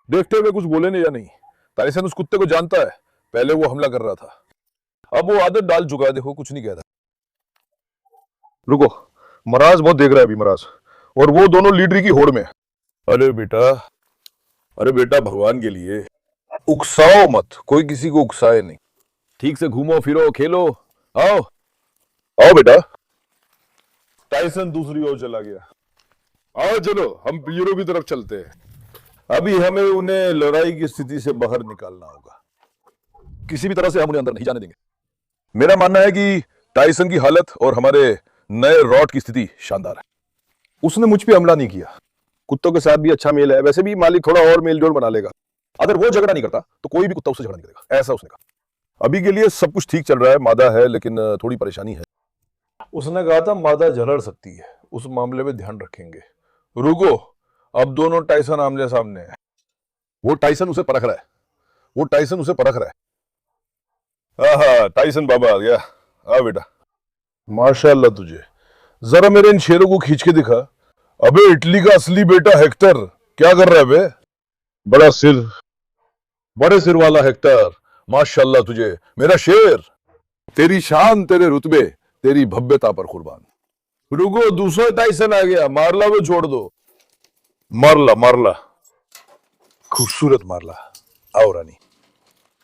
देखते हुए कुछ बोले नहीं या नहीं। टाइसन उस कुत्ते को जानता है, पहले वो हमला कर रहा था, अब वो आदत डाल चुका है। देखो, कुछ नहीं कहता। रुको, महाराज बहुत देख रहा है अभी महाराज, और वो दोनों लीडरी की होड़ में। अरे बेटा, अरे बेटा, भगवान के लिए उकसाओ मत, कोई किसी को उकसाए नहीं। ठीक से घूमो फिरो, खेलो। आओ आओ बेटा। टाइसन दूसरी ओर चला गया। आओ चलो, हम पिंजरों की तरफ चलते हैं। अभी हमें उन्हें लड़ाई की स्थिति से बाहर निकालना होगा। किसी भी तरह से हम उन्हें अंदर नहीं जाने देंगे। मेरा मानना है कि टाइसन की हालत और हमारे नए रॉड की स्थिति शानदार है। उसने मुझ पे हमला नहीं किया। कुत्तों के साथ भी अच्छा मेल है, वैसे भी मालिक थोड़ा और मेल जोल बना लेगा। अगर वो झगड़ा नहीं करता तो कोई भी कुत्ता उससे झगड़ा नहीं करेगा, ऐसा उसने कहा। अभी के लिए सब कुछ ठीक चल रहा है, मादा है लेकिन थोड़ी परेशानी है। उसने कहा था मादा झगड़ सकती है, उस मामले में ध्यान रखेंगे। रुको, अब दोनों टाइसन आमने सामने हैं। वो टाइसन उसे परख रहा है, वो टाइसन उसे परख रहा है। आहा, टाइसन बाबा आ गया। आ बेटा, माशाल्लाह तुझे। जरा मेरे इन शेरों को खींच के दिखा। अबे इटली का असली बेटा हेक्टर, क्या कर रहा है बे? बड़ा सिर, बड़े सिर वाला हेक्टर, माशाल्लाह तुझे मेरा शेर। तेरी शान, तेरे रुतबे, तेरी भव्यता पर कुर्बान। रुको, दूसरा टाइसन आ गया। मारला को छोड़ दो। मारला, मारला, खूबसूरत मारला। आओ रानी,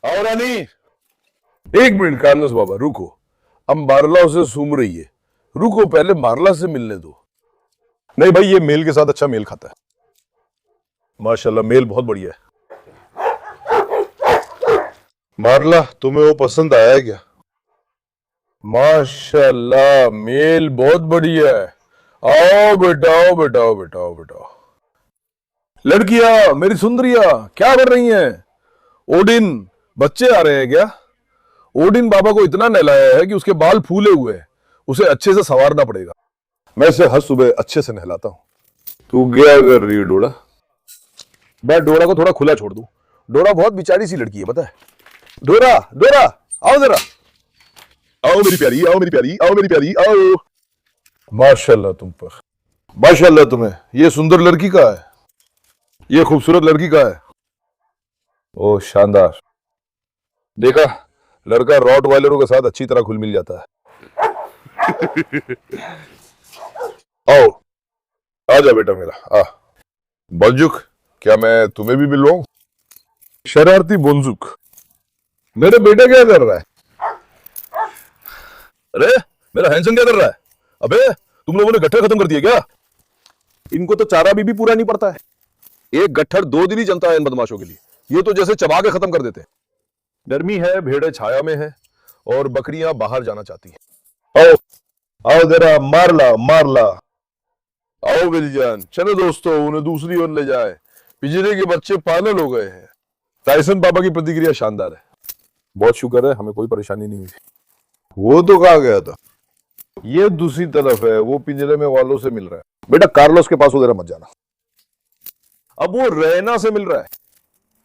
आओ रानी। एक मिनट कार्लोस बाबा, रुको। अब मारला उसे सूंघ रही है, रुको, पहले मारला से मिलने दो। नहीं भाई, ये मेल के साथ अच्छा मेल खाता है। माशाल्लाह, मेल बहुत बढ़िया है। मारला, तुम्हें वो पसंद आया क्या? माशाल्लाह, मेल बहुत बढ़िया है। आओ बेटा, आओ बेटा, आओ बेटा, आओ बेटा। लड़कियां, मेरी सुंदरियां, क्या कर रही हैं? ओडिन, बच्चे आ रहे हैं क्या? ओडिन बाबा को इतना नहलाया है कि उसके बाल फूले हुए हैं, उसे अच्छे से संवारना पड़ेगा। मैं इसे हर सुबह अच्छे से नहलाता हूं। तू क्या कर रही है डोरा? मैं डोरा को थोड़ा खुला छोड़ दूं। डोरा बहुत बेचारी सी लड़की है, पता है। डोरा, डोरा, आओ जरा। आओ मेरी प्यारी, आओ मेरी प्यारी, आओ मेरी प्यारी, आओ। माशाल्लाह तुम पर, माशाल्लाह तुम्हें। ये सुंदर लड़की का है, ये खूबसूरत लड़की का है। ओ शानदार। देखा, लड़का रॉट वायलरों के साथ अच्छी तरह घुल मिल जाता है। आओ, आ जा बेटा मेरा, आ। बंजुक, क्या मैं तुम्हें भी मिलवाऊं? शरारती बुंजुक, मेरे बेटा क्या कर रहा है? अरे मेरा हैंडसम क्या कर रहा है? अबे तुम लोगों ने गट्ठर खत्म कर दिए क्या? इनको तो चारा भी पूरा नहीं पड़ता है। एक गट्ठर 2 दिन ही जमता है इन बदमाशों के लिए। ये तो जैसे चबा के खत्म कर देते हैं। गर्मी है, भेड़ें छाया में है और बकरियां बाहर जाना चाहती हैं। आओ, आओ जरा, मारला, मारला। आओ बिलजान, चलो दोस्तों, उन्हें दूसरी ओर ले जाए। पिंजरे के बच्चे पागल हो गए हैं। टाइसन बाबा की प्रतिक्रिया शानदार है। बहुत शुक्र है, हमें कोई परेशानी नहीं हुई। वो तो कहा गया था, ये दूसरी तरफ है, वो पिंजरे में वालों से मिल रहा है। बेटा कार्लोस के पास वगैरह मत जाना, अब वो रैना से मिल रहा है।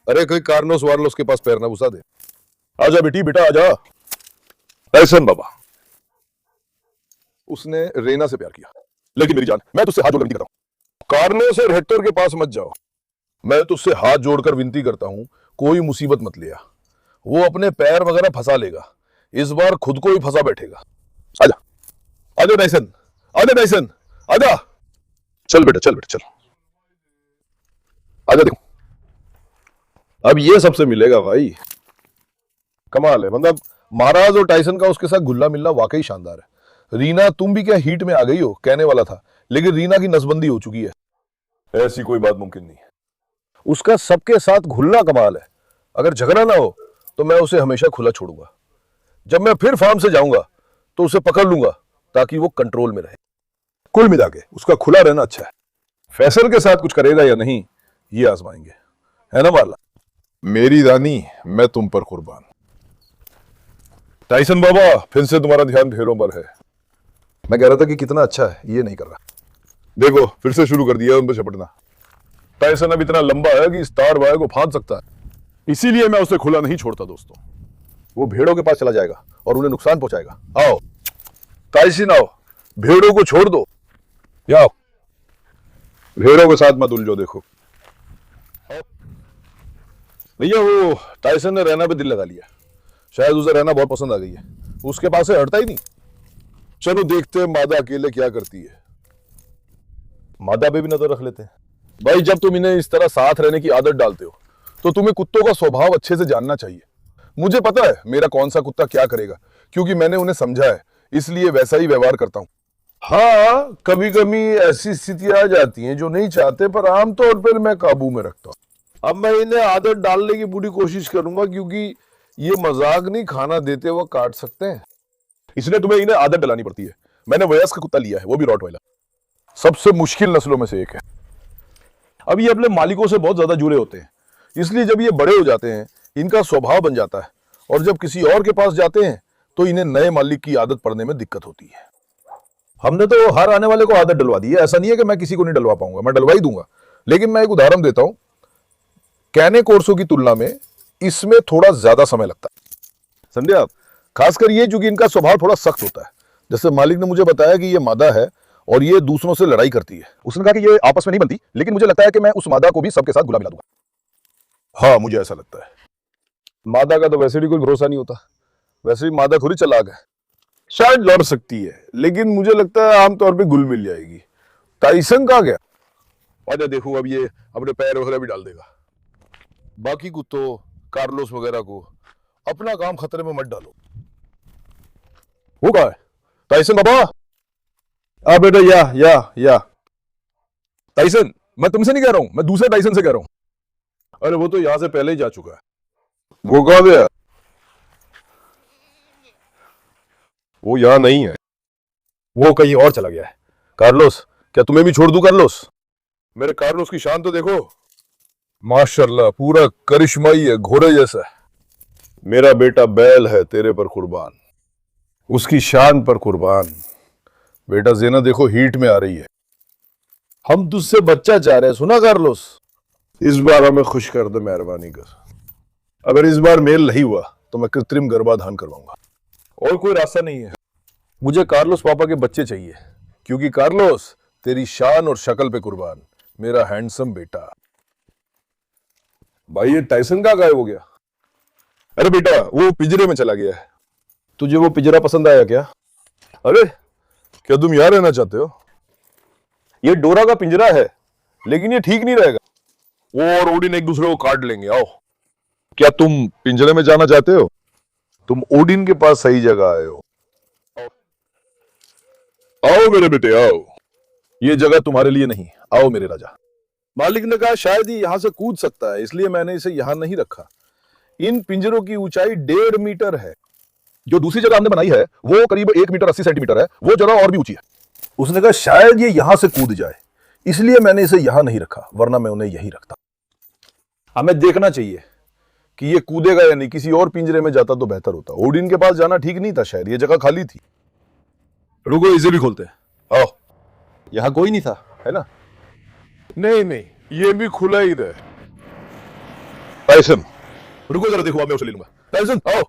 अरे कोई कार्लोस वार्लोस के पास पैर ना घुसा दे। आजा बेटी, बेटा आजा। टाइसन बाबा, उसने रेना से प्यार किया, लेकिन मेरी जान, मैं तुझसे हाथ जोड़ कर विनती कर रहा हूं। कार्लोस और हेक्टर के पास मत जाओ। मैं तुझसे हाथ जोड़कर विनती करता हूं, कोई मुसीबत मत लिया। वो अपने पैर वगैरह फंसा लेगा, इस बार खुद को ही फंसा बैठेगा। आजा आजा टाइसन, आजा टाइसन, आजा। चल बेटा, चल बेटा, चल आजा। देखो अब ये सबसे मिलेगा भाई। कमाल है, मतलब महाराज और टाइसन का उसके साथ घुलना मिलना वाकई शानदार है। रीना, तुम भी क्या हीट में आ गई हो, कहने वाला था, लेकिन रीना की नसबंदी हो चुकी है। ऐसी कोई बात मुमकिन नहीं है। उसका सबके साथ घुलना कमाल है। अगर झगड़ा ना हो तो मैं उसे हमेशा खुला छोड़ूंगा। जब मैं फिर फार्म से जाऊंगा तो उसे पकड़ लूंगा ताकि वो कंट्रोल में रहे। कुल मिला के उसका खुला रहना अच्छा है। फैसल के साथ कुछ करेगा या नहीं, ये आजमाएंगे, है ना मारला? मेरी रानी, मैं तुम पर कुर्बान। टाइसन बाबा, फिर से तुम्हारा ध्यान ढेरों पर है। मैं कह रहा था कि कितना अच्छा है, ये नहीं कर रहा। देखो फिर से शुरू कर दिया उन पर झपटना। टाइसन अब इतना लंबा है कि स्टार बॉय को फांद सकता है, इसीलिए मैं उसे खुला नहीं छोड़ता दोस्तों। वो भेड़ों के पास चला जाएगा और उन्हें नुकसान पहुंचाएगा। आओ टाइसन, आओ, भेड़ों को छोड़ दो। आओ, भेड़ों के साथ मत उलझो। देखो भैया, वो टाइसन ने रैना पे दिल लगा लिया। शायद उसे रैना बहुत पसंद आ गई है, उसके पास से हटता ही नहीं। चलो देखते हैं मादा अकेले क्या करती है। मादा पे भी नजर रख लेते हैं। भाई, जब तुम इन्हें इस तरह साथ रहने की आदत डालते हो तो तुम्हें कुत्तों का स्वभाव अच्छे से जानना चाहिए। मुझे पता है मेरा कौन सा कुत्ता क्या करेगा, क्योंकि मैंने उन्हें समझा है, इसलिए वैसा ही व्यवहार करता हूं। हाँ, कभी कभी ऐसी स्थितियां आ जाती हैं जो नहीं चाहते, पर आमतौर पर मैं काबू में रखता हूं। अब मैं इन्हें आदत डालने की पूरी कोशिश करूंगा, क्योंकि ये मजाक नहीं, खाना देते वक्त काट सकते हैं, इसलिए तुम्हें इन्हें आदत डलानी पड़ती है। मैंने वयस्क कुत्ता लिया है, वो भी रॉटवाइलर, सबसे मुश्किल नस्लों में से एक है। अब ये अपने मालिकों से बहुत ज्यादा जुड़े होते हैं, इसलिए जब ये बड़े हो जाते हैं इनका स्वभाव बन जाता है, और जब किसी और के पास जाते हैं तो इन्हें नए मालिक की आदत पड़ने में दिक्कत होती है। हमने तो हर आने वाले को आदत डलवा दी है, ऐसा नहीं है कि मैं किसी को नहीं डलवा पाऊंगा, मैं डलवा ही दूंगा। लेकिन मैं एक उदाहरण देता हूं, कहने कोर्सों की तुलना में इसमें थोड़ा ज्यादा समय लगता है, समझे आप? खासकर ये क्योंकि इनका स्वभाव थोड़ा सख्त होता है। जैसे मालिक ने मुझे बताया कि ये मादा है और ये दूसरों से लड़ाई करती है। उसने कहा कि ये आपस में नहीं बनती, लेकिन मुझे लगता है कि मैं उस मादा को भी सबके साथ घुला मिला दूंगा। हाँ, मुझे ऐसा लगता है। मादा का तो वैसे भी कोई भरोसा नहीं होता, वैसे भी मादा थोड़ी चालाक है। शायद लड़ सकती है, लेकिन मुझे लगता है आमतौर पे घुल मिल जाएगी। टाइसन कहाँ गया? आजा, देखो अब ये अपने पैर वगैरह भी डाल देगा। बाकी कुत्तों, कार्लोस वगैरह को अपना काम खतरे में मत डालो। वो कहाँ है? टाइसन बाबा, आ बेटा, या टाइसन, मैं तुमसे नहीं कह रहा हूं, मैं दूसरे टाइसन से कह रहा हूं। अरे वो तो यहां से पहले ही जा चुका है। वो कहाँ गया? वो यहां नहीं है, वो कहीं और चला गया है। कार्लोस, क्या तुम्हें भी छोड़ दूं? कार्लोस, मेरे कार्लोस की शान तो देखो, माशाल्लाह, पूरा करिश्माई है, घोड़े जैसा है। मेरा बेटा बैल है, तेरे पर कुर्बान, उसकी शान पर कुर्बान। बेटा जेना देखो हीट में आ रही है, हम तुझसे बच्चा चाह रहे हैं, सुना कार्लोस? इस बार हमें खुश कर दे, मेहरबानी कर। अगर इस बार मेल नहीं हुआ तो मैं कृत्रिम गर्भाधान करवाऊंगा, और कोई रास्ता नहीं है। मुझे कार्लोस पापा के बच्चे चाहिए, क्योंकि कार्लोस तेरी शान और शक्ल पे कुर्बान, मेरा हैंडसम बेटा। भाई, ये टाइसन का गायब हो गया? अरे बेटा, वो पिंजरे में चला गया है। तुझे वो पिंजरा पसंद आया क्या? अरे, क्या तुम यहां रहना चाहते हो? ये डोरा का पिंजरा है, लेकिन ये ठीक नहीं रहेगा। वो और ओडिन एक दूसरे को काट लेंगे। आओ, क्या तुम पिंजरे में जाना चाहते हो? तुम ओडिन के पास सही जगह आए हो। आओ मेरे बेटे, आओ, ये जगह तुम्हारे लिए नहीं। आओ मेरे राजा। मालिक ने कहा शायद ये यहां से कूद सकता है, इसलिए मैंने इसे यहां नहीं रखा। इन पिंजरों की ऊंचाई 1.5 मीटर है। जो दूसरी जगह हमने बनाई है वो करीब 1 मीटर 80 सेंटीमीटर है, वो जगह और भी ऊंची है। उसने कहा शायद ये यहां से कूद जाए, इसलिए मैंने इसे यहां नहीं रखा, वरना मैं उन्हें यहीं रखता। हमें देखना चाहिए कि ये कूदेगा या नहीं, किसी और पिंजरे में जाता तो बेहतर होता। ओडिन के पास जाना ठीक नहीं था, शायद ये जगह खाली थी। रुको, इसे भी खोलते हैं। आओ, यहां कोई नहीं था, है ना? नहीं, ये भी खुला ही रहे। टाइसन, रुको जरा, देखो, मैं उसे ले लूंगा। टाइसन, आओ,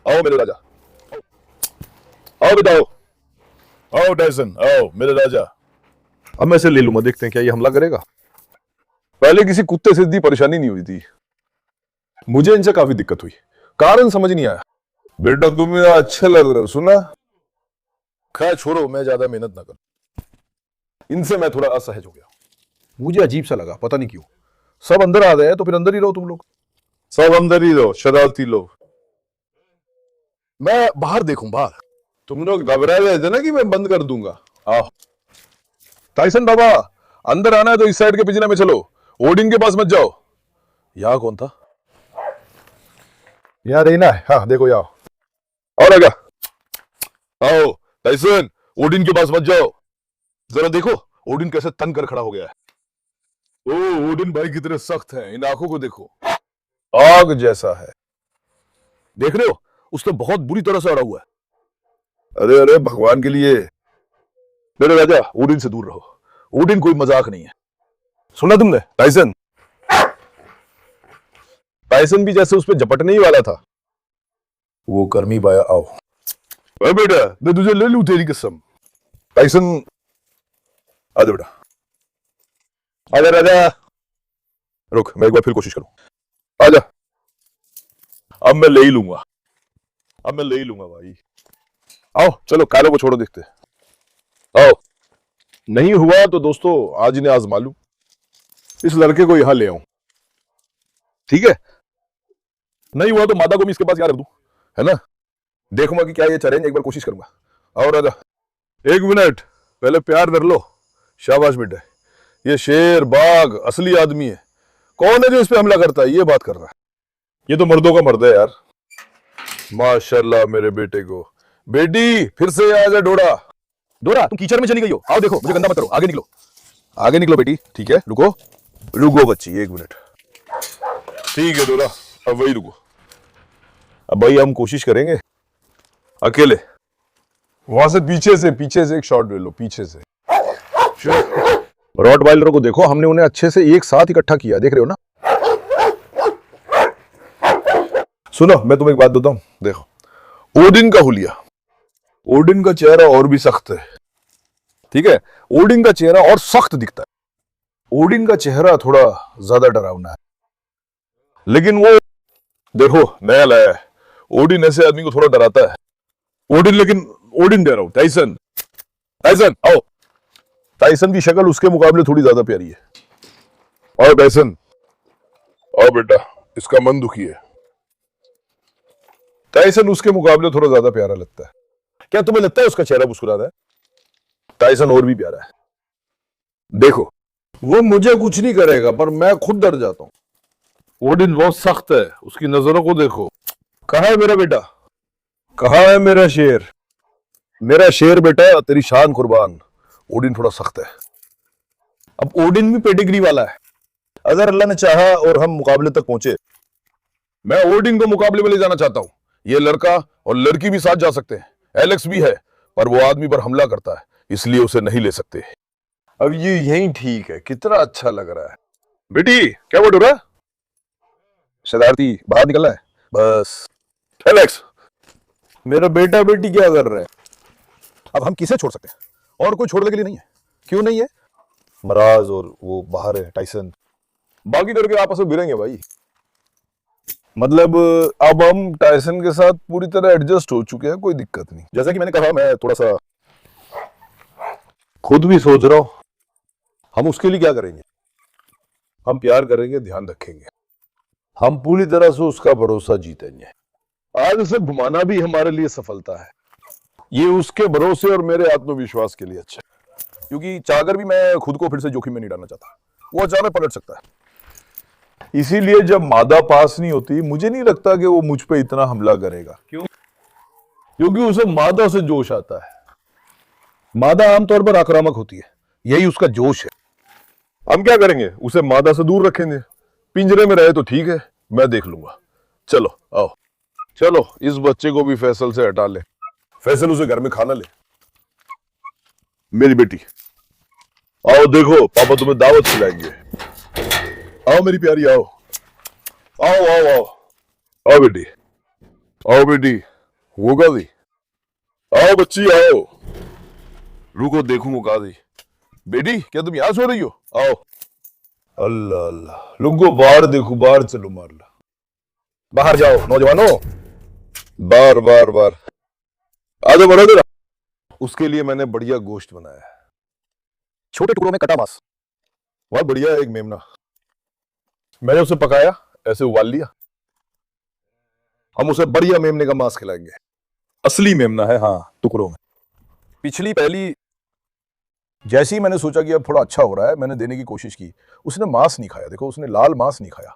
आओ मेरे राजा, आओ बेटा, आओ टाइसन, आओ मेरे राजा, अब मैं इसे ले लूंगा, देखते हैं क्या ये हमला करेगा। पहले किसी कुत्ते से इतनी परेशानी नहीं हुई थी, मुझे इनसे काफी दिक्कत हुई, कारण समझ नहीं आया। बेटा तुम्हें अच्छा लग रहा है, सुना? खैर छोड़ो, मैं ज्यादा मेहनत ना कर। इनसे मैं थोड़ा असहज हो गया, मुझे अजीब सा लगा, पता नहीं क्यों। सब अंदर आ गए तो फिर अंदर ही रहो तुम लोग। सब अंदर ही रहो, शरारती लोग। मैं बाहर देखूं, बाहर। तुम लोग घबरा रहे थे ना कि मैं बंद कर दूंगा। आओ टाइसन बाबा, अंदर आना है तो इस साइड के पिंजरे में चलो, ओडिन के पास मत जाओ। यहाँ कौन था? यहाँ रहना है। हाँ देखो, यहाँ और आगे आओ। टाइसन, ओडिन के पास मत जाओ, जरा देखो ओडिन कैसे तन कर खड़ा हो गया है। ओ ओडिन भाई कितने सख्त हैं, इन आंखों को देखो, आग जैसा है। देख रहे हो, उसने बहुत बुरी तरह से अड़ा हुआ है। अरे अरे भगवान के लिए, मेरे राजा, ओडिन से दूर रहो, ओडिन कोई मजाक नहीं है। सुना तुमने? टाइसन, टाइसन भी जैसे उस पर झपटने ही वाला था, वो कर्मी बाया। आओ। अरे बेटा मैं तुझे ले लूं, तेरी कसम। टाइसन आजा बेटा, आजा राजा। रुक, मैं एक बार फिर कोशिश करूं। आजा। अब मैं ले ही लूंगा, अब मैं ले ही लूंगा भाई। आओ चलो, कालों को छोड़ो, देखते हैं। आओ। नहीं हुआ तो दोस्तों आज इन्हें आजमा लूं, इस लड़के को यहां ले आऊं, ठीक है? नहीं हुआ तो मादा को भी इसके पास यहाँ रख दूं, है ना? देखूंगा कि क्या ये चैलेंज, एक बार कोशिश करूंगा। और राजा, एक मिनट, पहले प्यार कर लो। शाबाश बेटे, ये शेर बाघ असली आदमी है। कौन है जो इस पे हमला करता है? ये बात कर रहा है। ये तो मर्दों का मर्द है यार। माशाल्लाह मेरे बेटे को। बेटी फिर से आ जा। डोरा, डोरा तुम कीचड़ में चली गई हो, आओ देखो, मुझे गंदा मत करो, आगे निकलो, आगे निकलो बेटी। ठीक है, रुको, रुको बच्ची, एक मिनट। ठीक है डोरा, अब वही रुको। अब भाई हम कोशिश करेंगे अकेले वहां से पीछे से एक शॉट ले लो, पीछे से। रॉटवाइलर को देखो, हमने उन्हें अच्छे से एक साथ इकट्ठा किया, देख रहे हो ना? सुनो मैं तुम्हें एक बात बताऊं, देखो, ओडिन का हुलिया, ओडिन का चेहरा और भी सख्त है, ठीक है? ओडिन का चेहरा और सख्त दिखता है, ओडिन का चेहरा थोड़ा ज्यादा डरावना है। लेकिन वो देखो नया लाया है, ओडिन ऐसे आदमी को थोड़ा डराता है। ओडिन, लेकिन ओडिन दे रहा हूं। टाइसन, टाइसन आओ। टाइसन की शक्ल उसके मुकाबले थोड़ी ज्यादा प्यारी है। और टाइसन आओ बेटा, इसका मन दुखी है। टाइसन उसके मुकाबले थोड़ा ज्यादा प्यारा लगता है। क्या तुम्हें लगता है उसका चेहरा मुस्कुराता है? टाइसन और भी प्यारा है। देखो, वो मुझे कुछ नहीं करेगा, पर मैं खुद डर जाता हूं। ओडिन बहुत सख्त है, उसकी नजरों को देखो। कहा है मेरा बेटा? कहा है मेरा शेर? मेरा शेर बेटा, तेरी शान कुर्बान। ओडिन थोड़ा सख्त है। अब ओडिन भी पेडिग्री वाला है। अगर अल्लाह ने चाहा और हम मुकाबले तक पहुंचे, मैं ओडिन को मुकाबले में ले जाना चाहता हूं। ये लड़का और लड़की भी साथ जा सकते हैं, एलेक्स भी है, पर वो आदमी पर हमला करता है, इसलिए उसे नहीं ले सकते। अब ये यही ठीक है, कितना अच्छा लग रहा है। बेटी क्या बोल रहा है? शरारती बाहर निकलना है बस। एलेक्स, मेरा बेटा बेटी क्या कर रहे हैं? अब हम किसे छोड़ सकते हैं? और कोई छोड़ने के लिए नहीं है। क्यों नहीं है? मराज और वो बाहर है, टाइसन, बाकी लड़के आपस में भिड़ेंगे भाई। मतलब अब हम टाइसन के साथ पूरी तरह एडजस्ट हो चुके हैं, कोई दिक्कत नहीं। जैसा कि मैंने कहा, मैं थोड़ा सा खुद भी सोच रहा हूं, हम उसके लिए क्या करेंगे? हम प्यार करेंगे, ध्यान रखेंगे, हम पूरी तरह से उसका भरोसा जीतेंगे। आज उसे घुमाना भी हमारे लिए सफलता है। ये उसके भरोसे और मेरे आत्मविश्वास के लिए अच्छा है, क्योंकि चाहकर भी मैं खुद को फिर से जोखिम में नहीं डालना चाहता। वो अचानक पलट सकता है। इसीलिए जब मादा पास नहीं होती, मुझे नहीं लगता कि वो मुझ पे इतना हमला करेगा। क्यों? क्योंकि उसे मादा से जोश आता है। मादा आमतौर पर आक्रामक होती है, यही उसका जोश है। हम क्या करेंगे? उसे मादा से दूर रखेंगे, पिंजरे में रहे तो ठीक है, मैं देख लूंगा। चलो आओ, चलो इस बच्चे को भी फैसल से हटा ले। फैसल उसे घर में खाना ले। मेरी बेटी आओ, देखो पापा तुम्हें दावत खिलाएंगे। आओ मेरी प्यारी, आओ आओ आओ आओ आओ बेटी, आओ बेटी, वो कादी, आओ बच्ची आओ। रुको देखूं वो कादी, बेटी क्या तुम यहां सो रही हो? आओ। अल्लाह अल्लाह, लोगों बाहर देखो, बाहर चलो, मार ला। बाहर जाओ नौजवानों, बार बार बार आ जाओ, बढ़ो जरा। उसके लिए मैंने बढ़िया गोश्त बनाया है, छोटे टुकड़ों में कटा मांस, बहुत बढ़िया है। एक मेमना मैंने उसे पकाया, ऐसे उबाल लिया। हम उसे बढ़िया मेमने का मांस खिलाएंगे, असली मेमना है, हाँ, टुकड़ों में। पिछली पहली जैसे ही मैंने सोचा कि अब थोड़ा अच्छा हो रहा है, मैंने देने की कोशिश की, उसने मांस नहीं खाया। देखो, उसने लाल मांस नहीं खाया।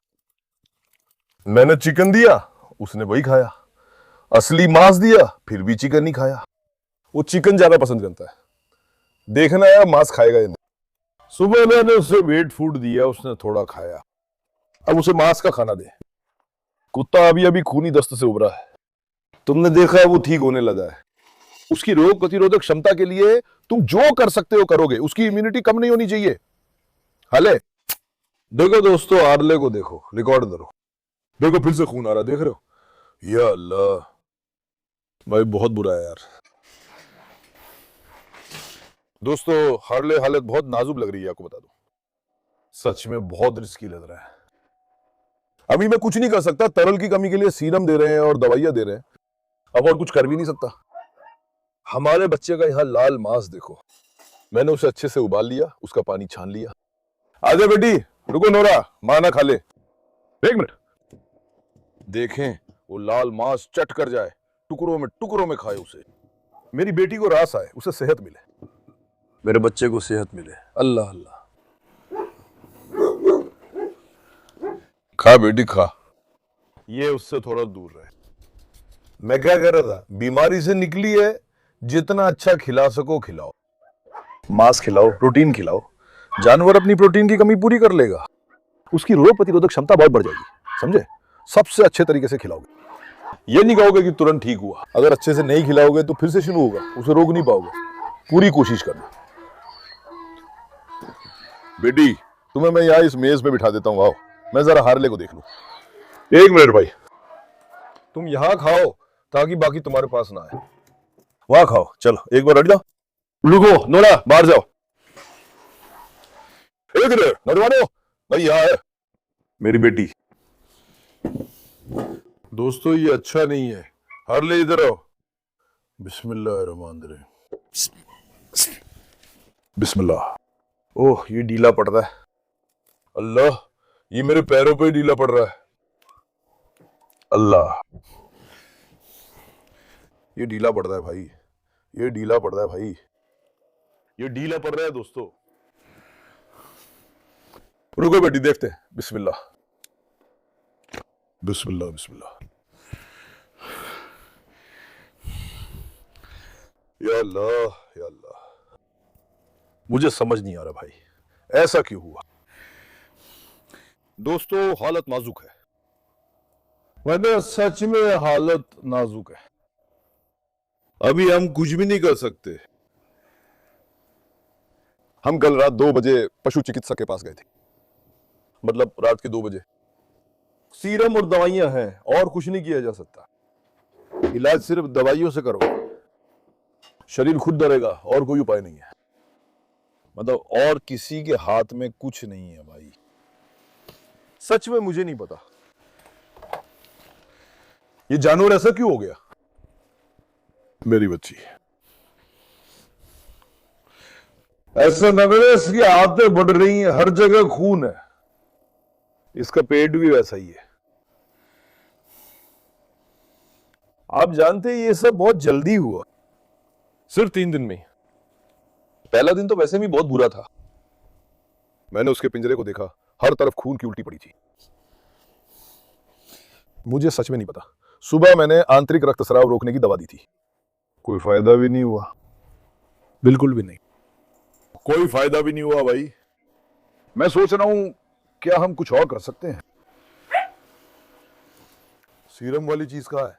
मैंने चिकन दिया, उसने वही खाया। असली मांस दिया, फिर भी चिकन नहीं खाया। वो चिकन ज्यादा पसंद करता है। देखना है मांस खाएगा या नहीं। सुबह मैंने उसे वेट फूड दिया, उसने थोड़ा खाया। अब उसे मांस का खाना दे। कुत्ता अभी अभी खूनी दस्त से उभरा है, तुमने देखा है वो ठीक होने लगा है। उसकी रोग प्रतिरोधक क्षमता के लिए तुम जो कर सकते हो करोगे, उसकी इम्यूनिटी कम नहीं होनी चाहिए। हाले देखो दोस्तों, आर्ले को देखो, रिकॉर्ड करो, देखो फिर से खून आ रहा, देख रहे हो? या अल्लाह भाई, बहुत बुरा है यार। दोस्तों, हार्ले हालत बहुत नाजुक लग रही है, आपको बता दूं। सच में बहुत रिस्की लग रहा है। अभी मैं कुछ नहीं कर सकता, तरल की कमी के लिए सीरम दे रहे हैं और दवाइयां दे रहे हैं, अब और कुछ कर भी नहीं सकता। हमारे बच्चे का यहां लाल मांस देखो, मैंने उसे अच्छे से उबाल लिया, उसका पानी छान लिया। आजा बेटी, रुको नोरा, मां ना खा ले। एक मिनट, देखें वो लाल मांस चट कर जाए, टुकड़ों में खाए उसे। मेरी बेटी को रास आए, उसे सेहत मिले, मेरे बच्चे को सेहत मिले। अल्लाह अल्लाह। खा बेटी खा, ये उससे थोड़ा दूर रहे। मैं क्या कह रहा था, बीमारी से निकली है, जितना अच्छा खिला सको खिलाओ। मांस खिलाओ, प्रोटीन खिलाओ, जानवर अपनी प्रोटीन की कमी पूरी कर लेगा, उसकी रोग प्रतिरोधक क्षमता बहुत बढ़ जाएगी, समझे? सबसे अच्छे तरीके से खिलाओगे। ये नहीं कहोगे कि तुरंत ठीक हुआ। अगर अच्छे से नहीं खिलाओगे तो फिर से शुरू होगा, उसे रोक नहीं पाओगे। पूरी कोशिश करना। बेटी, तुम्हें मैं यहाँ इस मेज पे बिठा देता हूँ, आओ, मैं जरा हार्ले को देख लूं। एक मिनट भाई, तुम यहां खाओ ताकि बाकी तुम्हारे पास ना आए। वहां खाओ, चलो एक बार हट जाओ। रुको नोरा, बाहर जाओ। इधर नौजवानों, भाई यहाँ है मेरी बेटी। दोस्तों, ये अच्छा नहीं है, हार्ले इधर आओ। बिस्मिल्लाहिर्रहमानिर्रहीम, बिस्मिल्लाह। ओह, ये ढीला पड़ रहा है। अल्लाह, ये मेरे पैरों पे ही ढीला पड़ रहा है। अल्लाह, ये ढीला पड़ रहा है भाई, ये ढीला पड़ रहा है भाई, ये ढीला पड़ रहा है दोस्तों। रुको बेटी, देखते हैं। बिस्मिल्लाह बिस्मिल्लाह बिस्मिल्लाह। या अल्लाह या अल्लाह, मुझे समझ नहीं आ रहा भाई, ऐसा क्यों हुआ? दोस्तों, हालत नाजुक है, वरना सच में हालत नाजुक है। अभी हम कुछ भी नहीं कर सकते। हम कल रात 2 बजे पशु चिकित्सक के पास गए थे, मतलब रात के 2 बजे। सीरम और दवाइयां हैं, और कुछ नहीं किया जा सकता। इलाज सिर्फ दवाइयों से करो, शरीर खुद डरेगा, और कोई उपाय नहीं है। मतलब और किसी के हाथ में कुछ नहीं है भाई, सच में मुझे नहीं पता ये जानवर ऐसा क्यों हो गया। मेरी बच्ची, ऐसा लग रहा है इसकी आदतें बढ़ रही हैं, हर जगह खून है, इसका पेट भी वैसा ही है। आप जानते हैं ये सब बहुत जल्दी हुआ, सिर्फ 3 दिन में। पहला दिन तो वैसे भी बहुत बुरा था, मैंने उसके पिंजरे को देखा, हर तरफ खून की उल्टी पड़ी थी। मुझे सच में नहीं पता। सुबह मैंने आंतरिक रक्तस्राव रोकने की दवा दी थी, कोई फायदा भी नहीं हुआ, बिल्कुल भी नहीं, कोई फायदा भी नहीं हुआ भाई। मैं सोच रहा हूं क्या हम कुछ और कर सकते हैं। सीरम वाली चीज कहां है?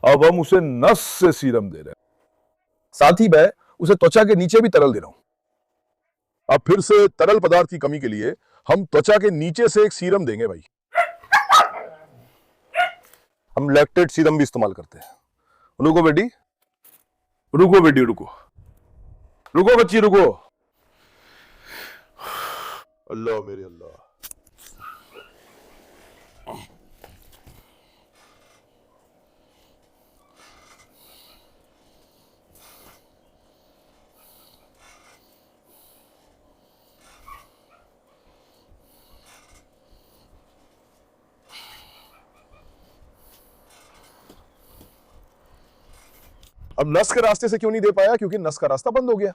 अब हम उसे नस से सीरम दे रहे हैं, साथ ही मैं उसे त्वचा के नीचे भी तरल दे रहा हूं। अब फिर से तरल पदार्थ की कमी के लिए हम त्वचा के नीचे से एक सीरम देंगे भाई। हम लैक्टेट सीरम भी इस्तेमाल करते हैं। रुको बेटी, रुको बेटी रुको, रुको बच्ची रुको। अल्लाह मेरे अल्लाह। अब नस के रास्ते से क्यों नहीं दे पाया? क्योंकि नस का रास्ता बंद हो गया।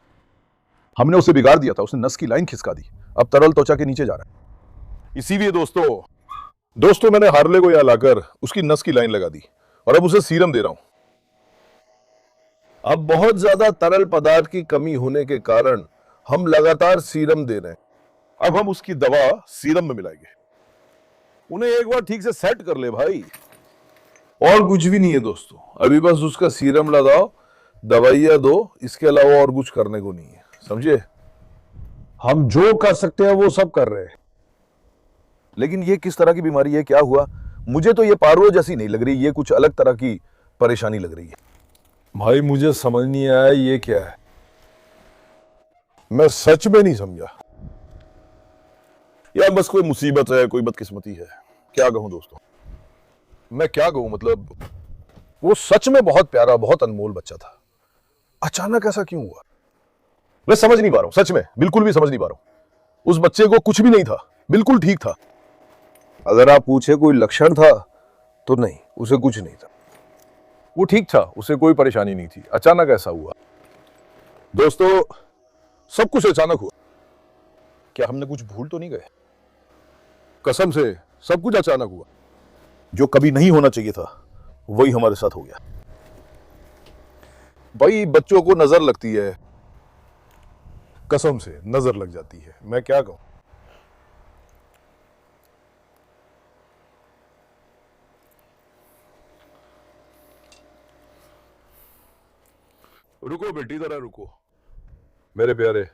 हमने उसे बिगाड़ दिया था, उसने नस की लाइन खिसका दी, अब तरल त्वचा के नीचे जा रहा है। इसीलिए दोस्तों मैंने हार्ले को यहां लाकर उसकी नस की लाइन लगा दी और अब उसे सीरम दे रहा हूं। अब बहुत ज्यादा तरल पदार्थ की कमी होने के कारण हम लगातार सीरम दे रहे हैं। अब हम उसकी दवा सीरम में मिलाएंगे। उन्हें एक बार ठीक से सेट कर ले भाई। और कुछ भी नहीं है दोस्तों, अभी बस उसका सीरम लगाओ, दवाइयां दो, इसके अलावा और कुछ करने को नहीं है, समझे? हम जो कर सकते हैं वो सब कर रहे हैं। लेकिन ये किस तरह की बीमारी है, क्या हुआ? मुझे तो ये पार्वो जैसी नहीं लग रही, ये कुछ अलग तरह की परेशानी लग रही है। भाई मुझे समझ नहीं आया ये क्या है, मैं सच में नहीं समझा। यार बस कोई मुसीबत है, कोई बदकिस्मती है, क्या कहूं दोस्तों। मैं क्या कहूं, मतलब वो सच में बहुत प्यारा, बहुत अनमोल बच्चा था। अचानक ऐसा क्यों हुआ? मैं समझ नहीं पा रहा हूं, सच में बिल्कुल भी समझ नहीं पा रहा हूं। उस बच्चे को कुछ भी नहीं था, बिल्कुल ठीक था। अगर आप पूछे कोई लक्षण था तो नहीं, उसे कुछ नहीं था, वो ठीक था, उसे कोई परेशानी नहीं थी। अचानक ऐसा हुआ दोस्तों, सब कुछ अचानक हुआ। क्या हमने कुछ भूल तो नहीं गए? कसम से सब कुछ अचानक हुआ। जो कभी नहीं होना चाहिए था वही हमारे साथ हो गया। भाई बच्चों को नजर लगती है, कसम से नजर लग जाती है, मैं क्या कहूं। रुको बेटी, जरा रुको। मेरे प्यारे,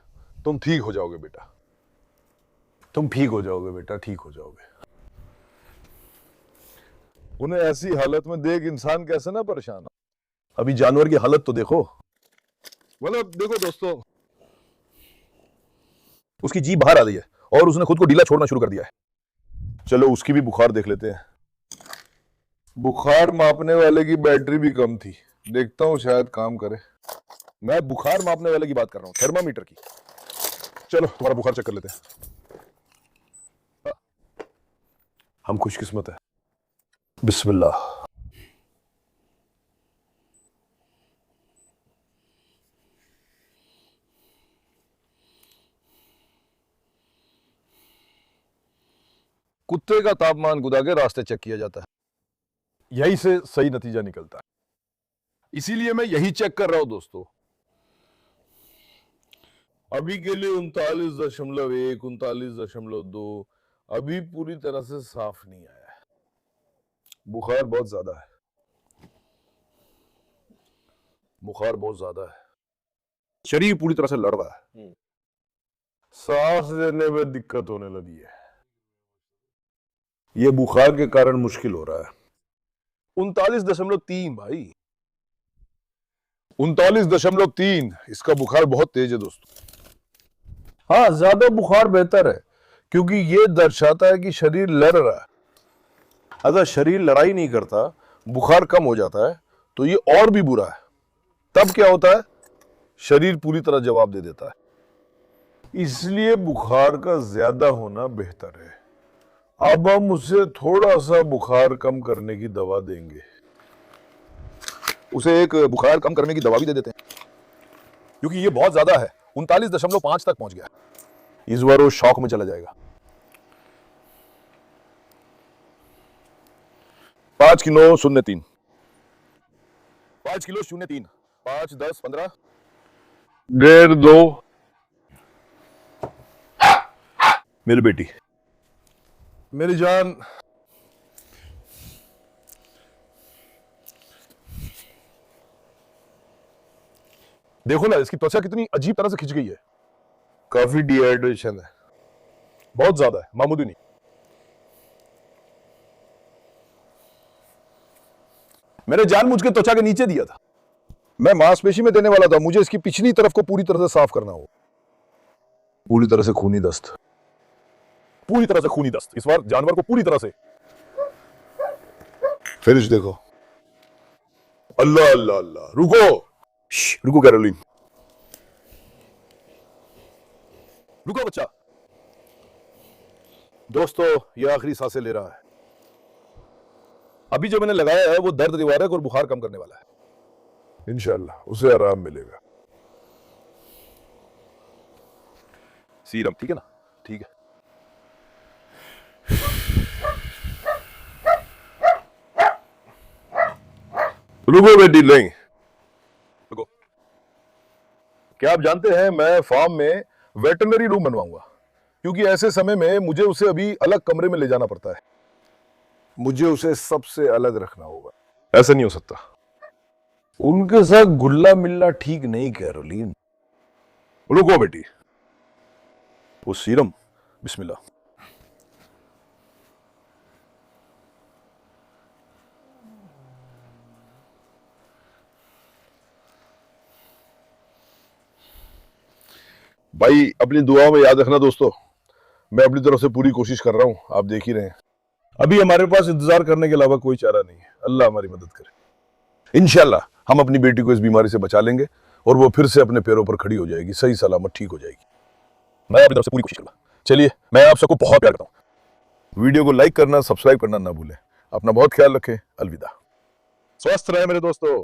तुम ठीक हो जाओगे बेटा, तुम ठीक हो जाओगे बेटा, ठीक हो जाओगे। उन्हें ऐसी हालत में देख इंसान कैसे ना परेशान हो। अभी जानवर की हालत तो देखो, मतलब देखो दोस्तों, उसकी जीभ बाहर आ रही है और उसने खुद को ढीला छोड़ना शुरू कर दिया है। चलो उसकी भी बुखार देख लेते हैं। बुखार मापने वाले की बैटरी भी कम थी, देखता हूं शायद काम करे। मैं बुखार मापने वाले की बात कर रहा हूं, थर्मामीटर की। चलो तुम्हारा बुखार चेक कर लेते हैं। हम खुशकिस्मत है। बिस्मिल्लाह। कुत्ते का तापमान गुदा के रास्ते चेक किया जाता है, यही से सही नतीजा निकलता है। इसीलिए मैं यही चेक कर रहा हूं दोस्तों। अभी के लिए 39.1, 39.2 अभी पूरी तरह से साफ नहीं आया है। बुखार बहुत ज्यादा है, बुखार बहुत ज्यादा है, शरीर पूरी तरह से लड़ रहा है, सांस लेने में दिक्कत होने लगी है। ये बुखार के कारण मुश्किल हो रहा है। 39.3 भाई, 39.3। इसका बुखार बहुत तेज है दोस्तों। हाँ, ज्यादा बुखार बेहतर है, क्योंकि ये दर्शाता है कि शरीर लड़ रहा है। अगर शरीर लड़ाई नहीं करता, बुखार कम हो जाता है, तो ये और भी बुरा है। तब क्या होता है, शरीर पूरी तरह जवाब दे देता है। इसलिए बुखार का ज्यादा होना बेहतर है। अब हम उसे थोड़ा सा बुखार कम करने की दवा देंगे। उसे एक बुखार कम करने की दवा भी दे देते हैं, क्योंकि ये बहुत ज्यादा है, 39.5 तक पहुंच गया। इस बार वो शॉक में चला जाएगा। 5 किलो 03, 5 किलो 03, 5, 10, 15, 1.5, 2। मेरी बेटी, मेरी जान, देखो ना इसकी त्वचा कितनी अजीब तरह से खिंच गई है। काफी डिहाइड्रेशन है, बहुत ज्यादा है, मामूली नहीं। मैंने जानबूझ के त्वचा के नीचे दिया था, मैं मांसपेशी में देने वाला था, मुझे इसकी पिछली तरफ को पूरी तरह से साफ करना हो। पूरी तरह से खूनी दस्त, पूरी तरह से खूनी दस्त। इस बार जानवर को पूरी तरह से। फिनिश देखो। अल्लाह अल्लाह अल्लाह। रुको, रुको कैरोलिन, रुको बच्चा। दोस्तों, ये आखिरी सांसें ले रहा है। अभी जो मैंने लगाया है वो दर्द निवारक और बुखार कम करने वाला है। इंशाअल्लाह उसे आराम मिलेगा। सीरम ठीक है ना? ठीक है। रुको बेटी, नहीं रुको। क्या आप जानते हैं मैं फार्म में वेटरनरी रूम बनवाऊंगा, क्योंकि ऐसे समय में मुझे उसे अभी अलग कमरे में ले जाना पड़ता है। मुझे उसे सबसे अलग रखना होगा। ऐसा नहीं हो सकता। उनके साथ गुल्ला मिलना ठीक नहीं कैरोलिन। रुको बेटी, वो सीरम, बिस्मिल्लाह। भाई अपनी दुआओं में याद रखना दोस्तों, मैं अपनी तरफ से पूरी कोशिश कर रहा हूं, आप देख ही रहे हैं। अभी हमारे पास इंतजार करने के अलावा कोई चारा नहीं है। अल्लाह हमारी मदद करे। इंशाल्लाह हम अपनी बेटी को इस बीमारी से बचा लेंगे और वो फिर से अपने पैरों पर खड़ी हो जाएगी, सही सलामत ठीक हो जाएगी। मैं अपनी तरफ से पूरी कोशिश करूंगा। चलिए, मैं आप सबको बहुत प्यार करता हूं। वीडियो को लाइक करना, सब्सक्राइब करना ना भूलें। अपना बहुत ख्याल रखें। अलविदा। स्वस्थ रहे मेरे दोस्तों।